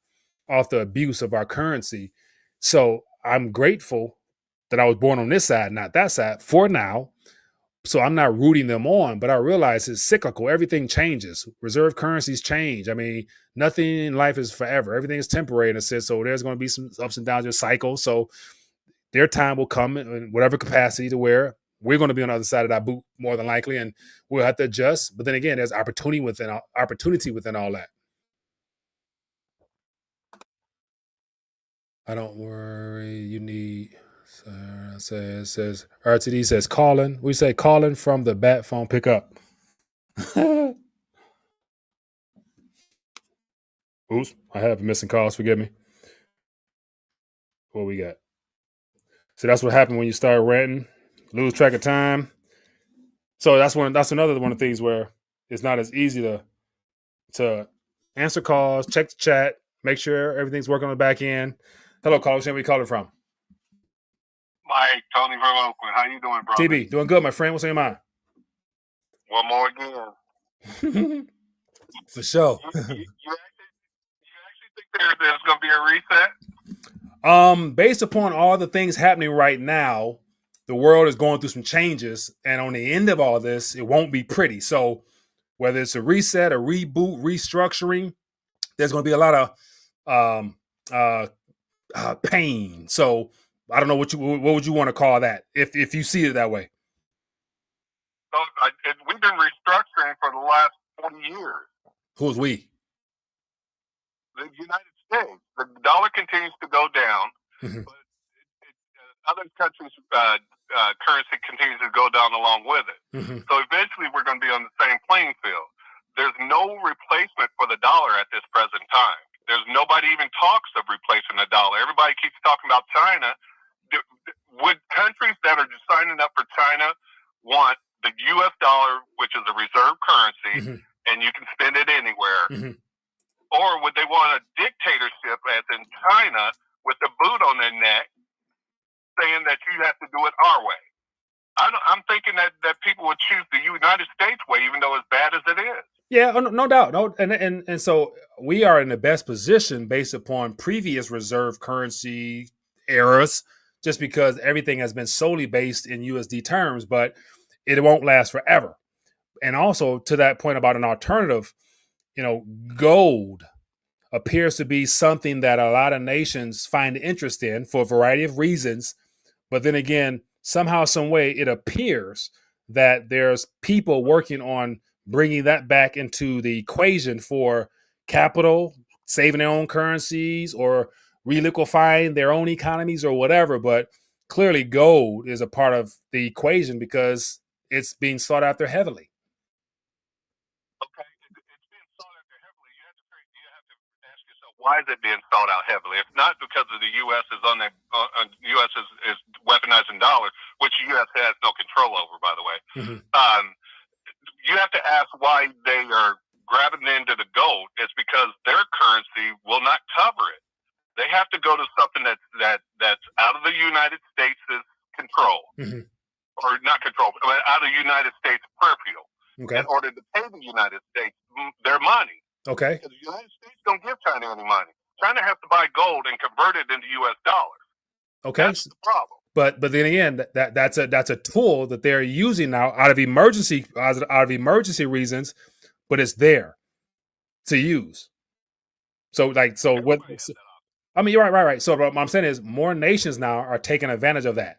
off the abuse of our currency. So I'm grateful that I was born on this side, not that side, for now. So I'm not rooting them on, but I realize it's cyclical. Everything changes. Reserve currencies change. I mean, nothing in life is forever. Everything is temporary in a sense. So there's going to be some ups and downs in cycles. So their time will come in whatever capacity to where we're going to be on the other side of that boot more than likely, and we'll have to adjust. But then again, there's opportunity within all that. I don't worry. You need. Says RTD says calling. We say calling from the bat phone pickup. Oops, I have missing calls. Forgive me. What we got? So that's what happened when you start ranting, lose track of time. So that's another one of the things where it's not as easy to answer calls, check the chat, make sure everything's working on the back end. Hello, caller. Where you calling from? Mike, Tony from Oakland. How you doing, bro? TB, doing good, my friend. What's on your mind? One more again. For sure. You actually think there's going to be a reset? Based upon all the things happening right now, the world is going through some changes, and on the end of all this, it won't be pretty. So whether it's a reset, a reboot, restructuring, there's going to be a lot of pain. So I don't know what would you want to call that if you see it that way. So, we've been restructuring for the last 40 years. Who's we? The United States. The dollar continues to go down, but other countries' currency continues to go down along with it. So eventually we're going to be on the same playing field. There's no replacement for the dollar at this present time. There's nobody even talks of replacing the dollar. Everybody keeps talking about China. Would countries that are just signing up for China want the U.S. dollar, which is a reserve currency, and you can spend it anywhere? Or would they want a dictatorship, as in China, with the boot on their neck, saying that you have to do it our way? I'm thinking that people would choose the United States way, even though as bad as it is. Yeah, no doubt. No, and so we are in the best position based upon previous reserve currency eras, just because everything has been solely based in USD terms, but it won't last forever. And also to that point about an alternative, gold appears to be something that a lot of nations find interest in for a variety of reasons. But then again, somehow, some way, it appears that there's people working on bringing that back into the equation for capital, saving their own currencies, or reliquefying their own economies or whatever. But clearly gold is a part of the equation because it's being sought after heavily. Okay, it's being sought after heavily. You have to ask yourself, why is it being sought out heavily? It's not because of the U.S. is on the U.S. is weaponizing dollars, which the U.S. has no control over, by the way. You have to ask why they are grabbing into the gold. It's because their currency will not cover it. They have to go to something that's out of the United States' control, or not control, but out of the United States purview, in order to pay the United States their money. Okay. Because the United States don't give China any money. China has to buy gold and convert it into U.S. dollars. Okay. That's the problem. But then again, that's a tool that they're using now out of emergency reasons, but it's there to use. So what? I mean, you're right. So what I'm saying is, more nations now are taking advantage of that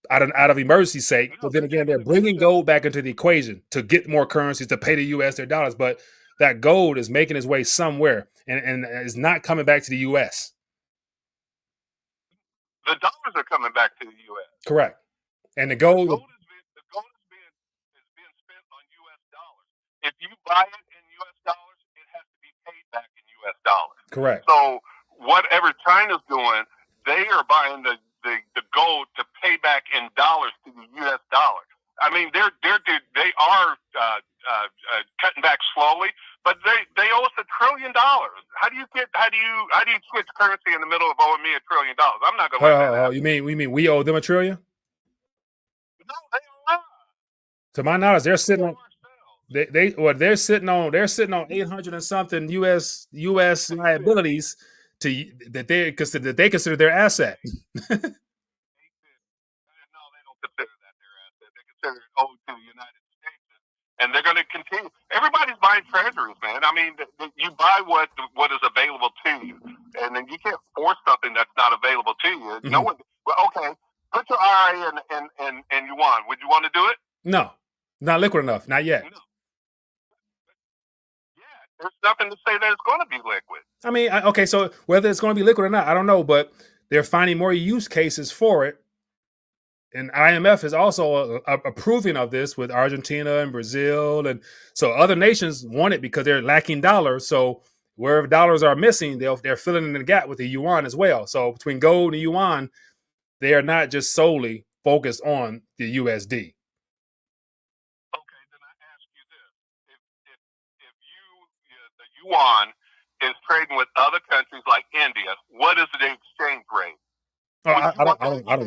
out of emergency sake. But then again, they're bringing gold back into the equation to get more currencies to pay the U.S. their dollars. But that gold is making its way somewhere and is not coming back to the U.S. The dollars are coming back to the U.S. Correct. And the gold is being spent on U.S. dollars. If you buy it in U.S. dollars, it has to be Correct. So whatever China's doing, they are buying the gold to pay back in dollars to the U.S. dollar. I mean, they are cutting back slowly, but they owe us $1 trillion. How do you switch currency in the middle of owing me $1 trillion? I'm not going to let that happen. You mean we owe them $1 trillion? No, they are not. To my knowledge, they're sitting on they're sitting on 800 and something U.S. liabilities that they consider their asset. No, they don't consider that their asset. They consider it owed to the United States, and they're going to continue. Everybody's buying treasuries, man. I mean, you buy what is available to you, and then you can't force something that's not available to you. Mm-hmm. No one. Well, okay, put your IRA in yuan. Would you want to do it? No, not liquid enough. Not yet. No. There's nothing to say that it's going to be liquid. I mean, okay, so whether it's going to be liquid or not, I don't know, but they're finding more use cases for it. And IMF is also approving of this with Argentina and Brazil. And so other nations want it because they're lacking dollars. So wherever dollars are missing, they're filling in the gap with the yuan as well. So between gold and yuan, they are not just solely focused on the USD. Yuan is trading with other countries like India. What is the exchange rate? I don't know. Yeah,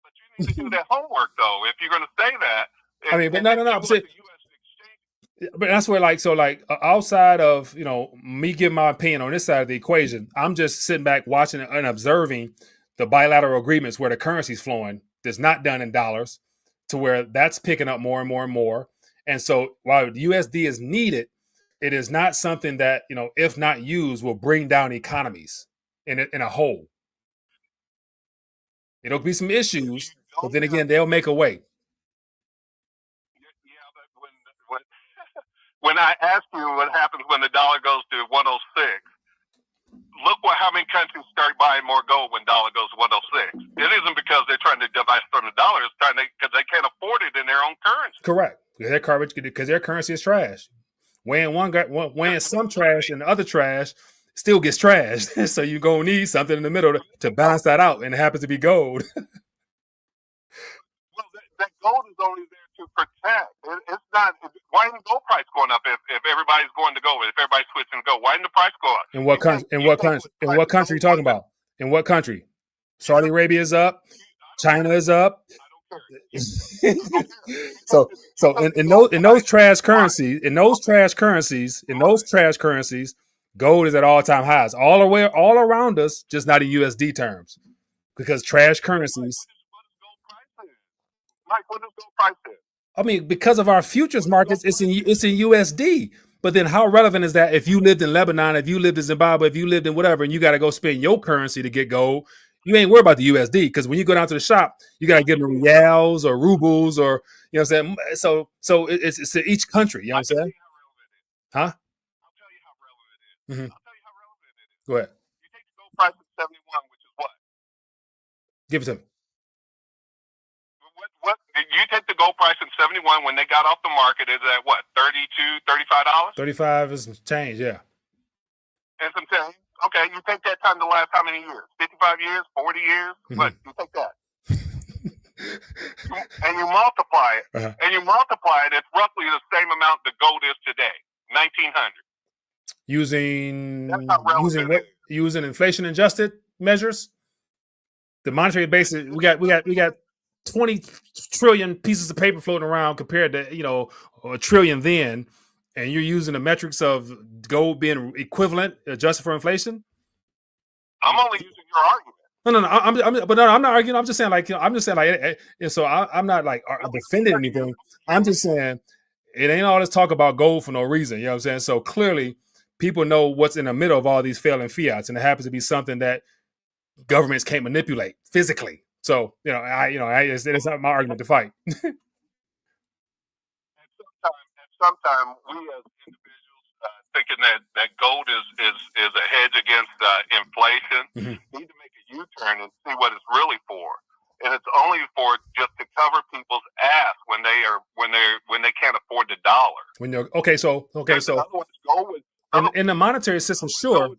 but you need to do that homework though. If you're going to say that, I mean, but no. But that's where, outside of me giving my opinion on this side of the equation, I'm just sitting back watching and observing the bilateral agreements where the currency's flowing. That's not done in dollars, to where that's picking up more and more and more. And so while the USD is needed, it is not something that, if not used, will bring down economies in a whole. It'll be some issues, but then again, they'll make a way. Yeah, but when I ask you what happens when the dollar goes to 106, look how many countries start buying more gold when dollar goes to 106. It isn't because they're trying to divide from the dollar; it's because they can't afford it in their own currency. Correct. Because their currency is trash. Weighing some trash and the other trash still gets trashed. So you're going to need something in the middle to balance that out, and it happens to be gold. Well, that gold is only there to protect. It's not. Why isn't gold price going up if everybody's going to gold? If everybody's switching to gold, why didn't the price go up? In what country? In what country are you talking about? In what country? Saudi Arabia is up. China is up. So in those trash currencies, gold is at all-time highs all around us, just not in USD terms, because trash currencies. Mike, what is gold price is? I mean, because of our futures markets, it's in USD. But then how relevant is that if you lived in Lebanon, if you lived in Zimbabwe, if you lived in whatever, and you got to go spend your currency to get gold? You ain't worried about the USD, because when you go down to the shop, you got to give them reals or rubles, or what I'm saying. So it's to each country. You know what I'm saying? Huh? I'll tell you how relevant it is. Mm-hmm. I'll tell you how relevant it is. Go ahead. You take the gold price at 71, which is what? Give it to me. What? You take the gold price at 71 when they got off the market, is at what? $32, $35? 35 is change, yeah. And some change. Okay, you take that time to last how many years? 55 years? 40 years? Mm-hmm. What? You take that. And you multiply it. Uh-huh. And you multiply it, it's roughly the same amount the gold is today. 1900. Using inflation adjusted measures. The monetary basis, we got 20 trillion pieces of paper floating around compared to a trillion then. And you're using the metrics of gold being equivalent, adjusted for inflation. I'm only using your argument. No. I'm not arguing. I'm just saying, so I'm not defending anything. I'm just saying it ain't all this talk about gold for no reason. You know what I'm saying? So clearly, people know what's in the middle of all these failing fiats, and it happens to be something that governments can't manipulate physically. So it's not my argument to fight. Sometimes we as individuals thinking that gold is a hedge against inflation, mm-hmm. need to make a U-turn and see what it's really for. And it's only for just to cover people's ass when they can't afford the dollar. So In the monetary system, sure.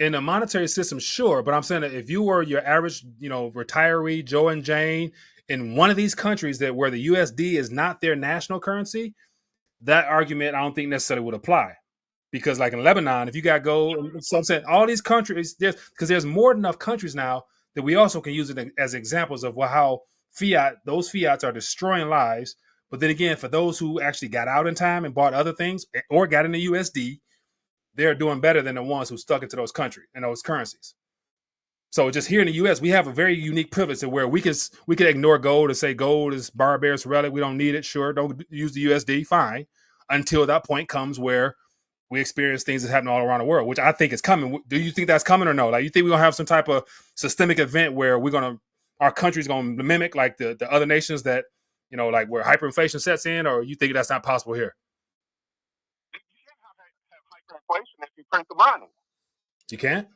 In the monetary system, sure. But I'm saying that if you were your average, retiree Joe and Jane in one of these countries that where the USD is not their national currency, that argument I don't think necessarily would apply. Because like in Lebanon, if you got gold, so I'm saying all these countries, there's more than enough countries now that we also can use it as examples of how those fiats are destroying lives. But then again, for those who actually got out in time and bought other things or got in the USD, they're doing better than the ones who stuck into those countries and those currencies. So just here in the U.S., we have a very unique privilege to where we can ignore gold and say gold is barbarous relic. We don't need it. Sure, don't use the USD. Fine, until that point comes where we experience things that happen all around the world, which I think is coming. Do you think that's coming or no? Like, you think we're gonna have some type of systemic event where our country's gonna mimic like the other nations that like where hyperinflation sets in, or you think that's not possible here? You can't have hyperinflation if you print the money. You can't.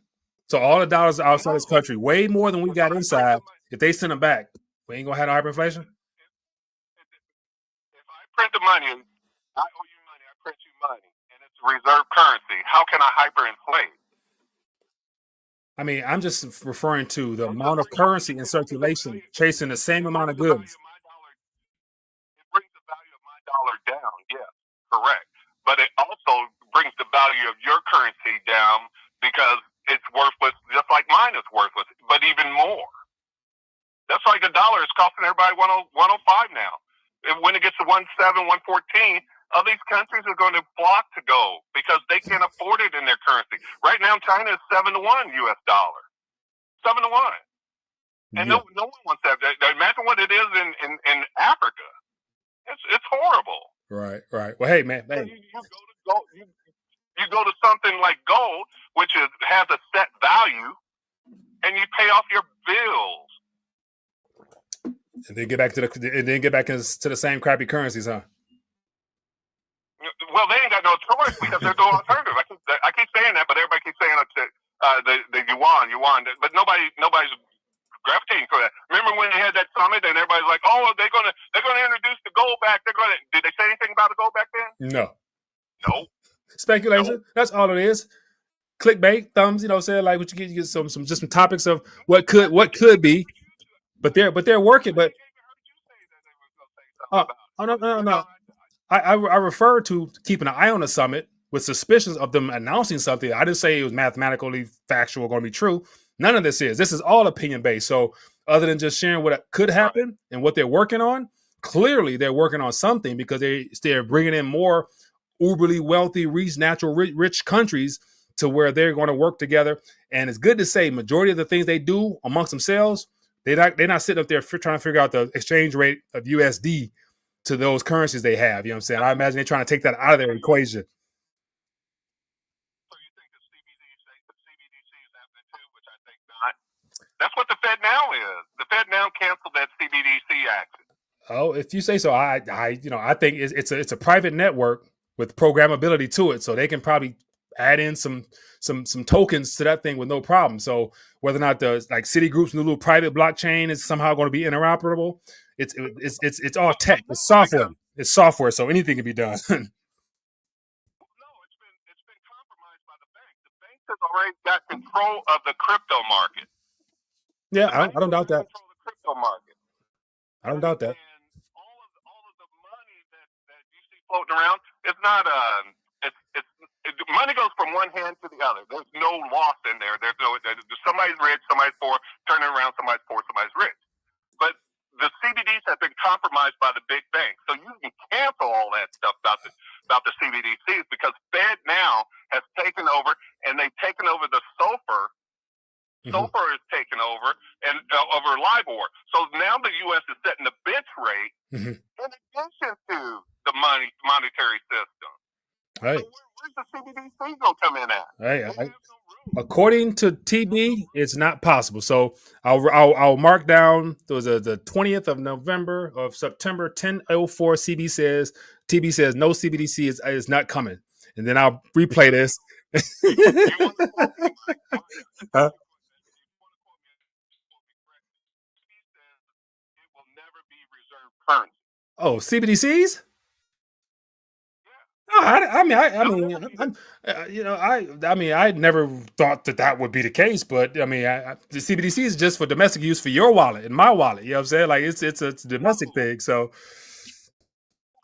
So all the dollars outside this country, way more than we got inside. If they send them back, we ain't gonna have no hyperinflation. If I print the money, I owe you money. I print you money, and it's reserve currency. How can I hyperinflate? I mean, I'm just referring to the amount of currency in circulation chasing the same amount of goods. It brings the value of my dollar down. Yes, correct. But it also brings the value of your currency down because it's worthless, just like mine is worthless, but even more. That's like $1 is costing everybody 105 now. When it gets to 1.7, 1.14, all these countries are going to flock to gold because they can't afford it in their currency. Right now, China is 7-1 US dollar. 7-1. And no one wants that. Imagine what it is in Africa. It's horrible. Right. Well, hey, man. Hey. You go to something like gold, which has a set value, and you pay off your bills. And then get back to the same crappy currencies, huh? Well, they ain't got no choice because there's no alternative. I keep saying that, but everybody keeps saying the yuan, but nobody's gravitating for that. Remember when they had that summit and everybody's like, "Oh, they're gonna introduce the gold back." Did they say anything about the gold back then? No. No. Speculation. That's all it is. Clickbait, thumbs. Saying like what you get some topics of what could be, but they're working. But no. I refer to keeping an eye on the summit with suspicions of them announcing something. I didn't say it was mathematically factual, going to be true. None of this is. This is all opinion based. So other than just sharing what could happen and what they're working on, clearly they're working on something because they're bringing in more uberly wealthy, rich countries to where they're going to work together. And it's good to say majority of the things they do amongst themselves, they're not sitting up there trying to figure out the exchange rate of USD to those currencies they have. You know what I'm saying? I imagine they're trying to take that out of their equation. So you think the CBDC is happening too, which I think not. That's what the Fed now is. The Fed now canceled that CBDC action. Oh, if you say so, I think it's a private network with programmability to it, so they can probably add in some tokens to that thing with no problem. So whether or not the like Citigroup's new little private blockchain is somehow going to be interoperable, it's all tech. It's software. It's software, so anything can be done. No, it's been compromised by the bank. The bank has already got control of the crypto market. Yeah, I don't doubt that. Control the crypto market. I don't doubt that. And all of the money that you see floating around, it's not money goes from one hand to the other. There's no loss in there. There's somebody's rich, somebody's poor, turning around, somebody's poor, somebody's rich. But the CBDCs have been compromised by the big banks. So you can cancel all that stuff about the CBDCs because Fed now has taken over, and they've taken over the SOFR. SOFR is taken over and over LIBOR. So now the U.S. is setting the bench rate in addition to the monetary system. Right. So where's the CBDC going to come in at? Hey, according to TB, it's not possible. So I'll mark down. There was the 20th of November of September 10:04. TB says no CBDC is not coming, and then I'll replay this. Huh? It will never be reserve currency. Oh, CBDCs? I mean, I never thought that would be the case, but I mean, the CBDC is just for domestic use for your wallet and my wallet. You know what I'm saying? Like it's a domestic thing. So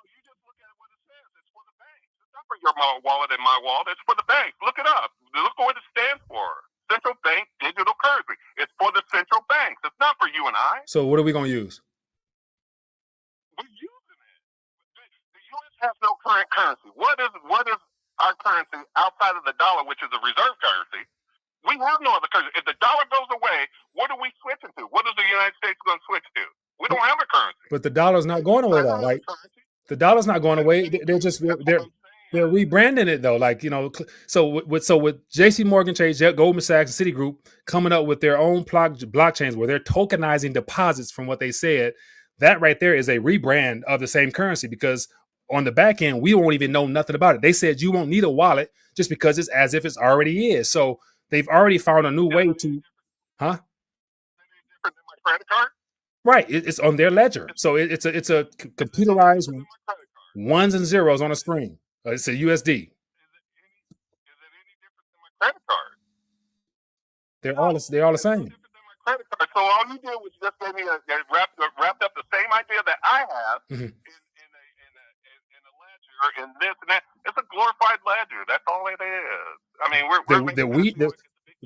You just look at what it says. It's for the bank. It's not for your wallet and my wallet. It's for the bank. Look it up. Look what it stands for. Central Bank Digital Currency. It's for the central banks. It's not for you and I. So what are we gonna use? We're using it. The U.S. has no current currency. What is our currency outside of the dollar, which is a reserve currency? We have no other currency. If the dollar goes away, what are we switching to? What is the United States going to switch to? We don't have a currency. But the dollar's not going away though. Like the dollar's not going away. They're rebranding it though. Like, you know, so with JC Morgan Chase, Goldman Sachs, and Citigroup coming up with their own blockchains where they're tokenizing deposits from what they said, that right there is a rebrand of the same currency, because on the back end, we won't even know nothing about it. They said you won't need a wallet just because it's as if it's already is. So they've already found a new way to, huh? Different than my credit card? Right. It's on their ledger. So it's a computerized ones and zeros on a screen. It's a USD. Is it any different than my credit card? They're all the same. Different than my credit card. So all you did was just gave me wrapped up the same idea that I have in a ledger and this and that. It's a glorified ledger. That's all it is. I mean,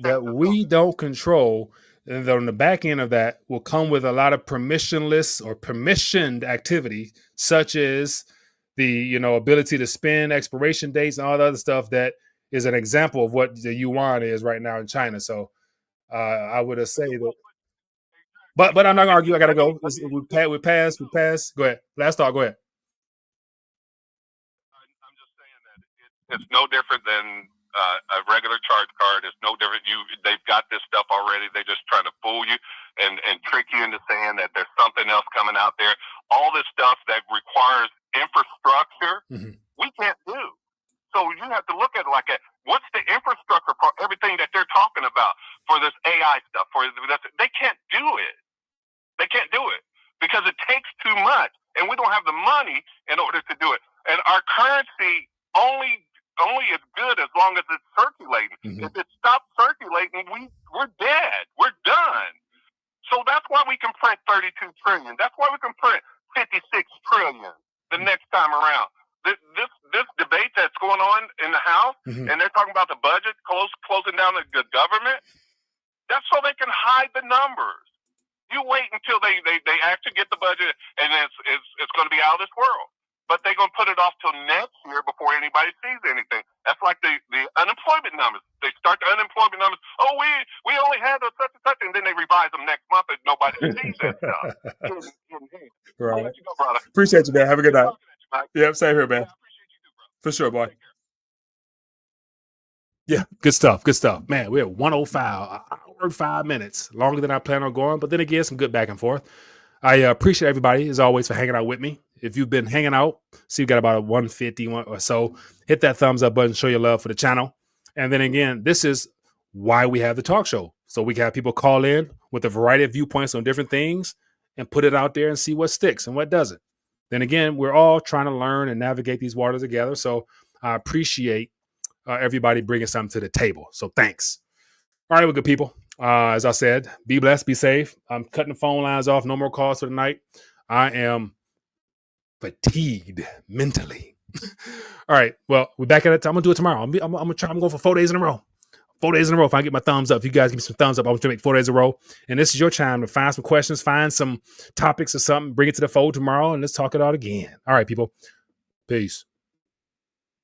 that we don't control. And on the back end of that will come with a lot of permissionless or permissioned activity, such as the ability to spend, expiration dates, and all the other stuff that is an example of what the yuan is right now in China. So I would say that, but I'm not gonna argue. I gotta go. We pass. Go ahead. Last thought. Go ahead. I'm just saying that it's no different than a regular charge card. It's no different. They've got this stuff already. They're just trying to fool you and trick you into saying that there's something else coming out there. All this stuff that requires infrastructure, we can't do. So you have to look at it like that. What's the infrastructure for everything that they're talking about for this AI stuff? They can't do it. They can't do it because it takes too much, and we don't have the money in order to do it. And our currency only is good as long as it's circulating. If it stops circulating, we're dead. We're done. So that's why we can print 32 trillion. That's why we can print 56 trillion the next time around. This debate that's going on in the House, and they're talking about the budget closing down the government, that's so they can hide the numbers. You wait until they actually get the budget, and it's going to be out of this world. But they're going to put it off till next year before anybody sees anything. That's like the unemployment numbers. They start the unemployment numbers. Oh, we only had a such and such, and then they revise them next month, and nobody sees that stuff. Right. I'll let you go, brother. Appreciate you, man. Have a good night. Yeah, same here, man. I appreciate you too, bro. For sure, boy. Yeah, good stuff. Man, we're at 105, an hour and 5 minutes, longer than I plan on going. But then again, some good back and forth. I appreciate everybody, as always, for hanging out with me. If you've been hanging out, see, you got about a 150 or so, hit that thumbs up button, show your love for the channel. And then again, this is why we have the talk show. So we can have people call in with a variety of viewpoints on different things and put it out there and see what sticks and what doesn't. Then again, we're all trying to learn and navigate these waters together. So I appreciate everybody bringing something to the table. So thanks. All right, well, good people. As I said, be blessed, be safe. I'm cutting the phone lines off. No more calls for the night. I am fatigued mentally. All right. Well, we're back at it. I'm going to do it tomorrow. I'm going to try. I'm going for 4 days in a row. 4 days in a row. If I get my thumbs up, if you guys give me some thumbs up, I'm going to make 4 days in a row. And this is your time to find some questions, find some topics or something, bring it to the fold tomorrow, and let's talk it out again. All right, people. Peace.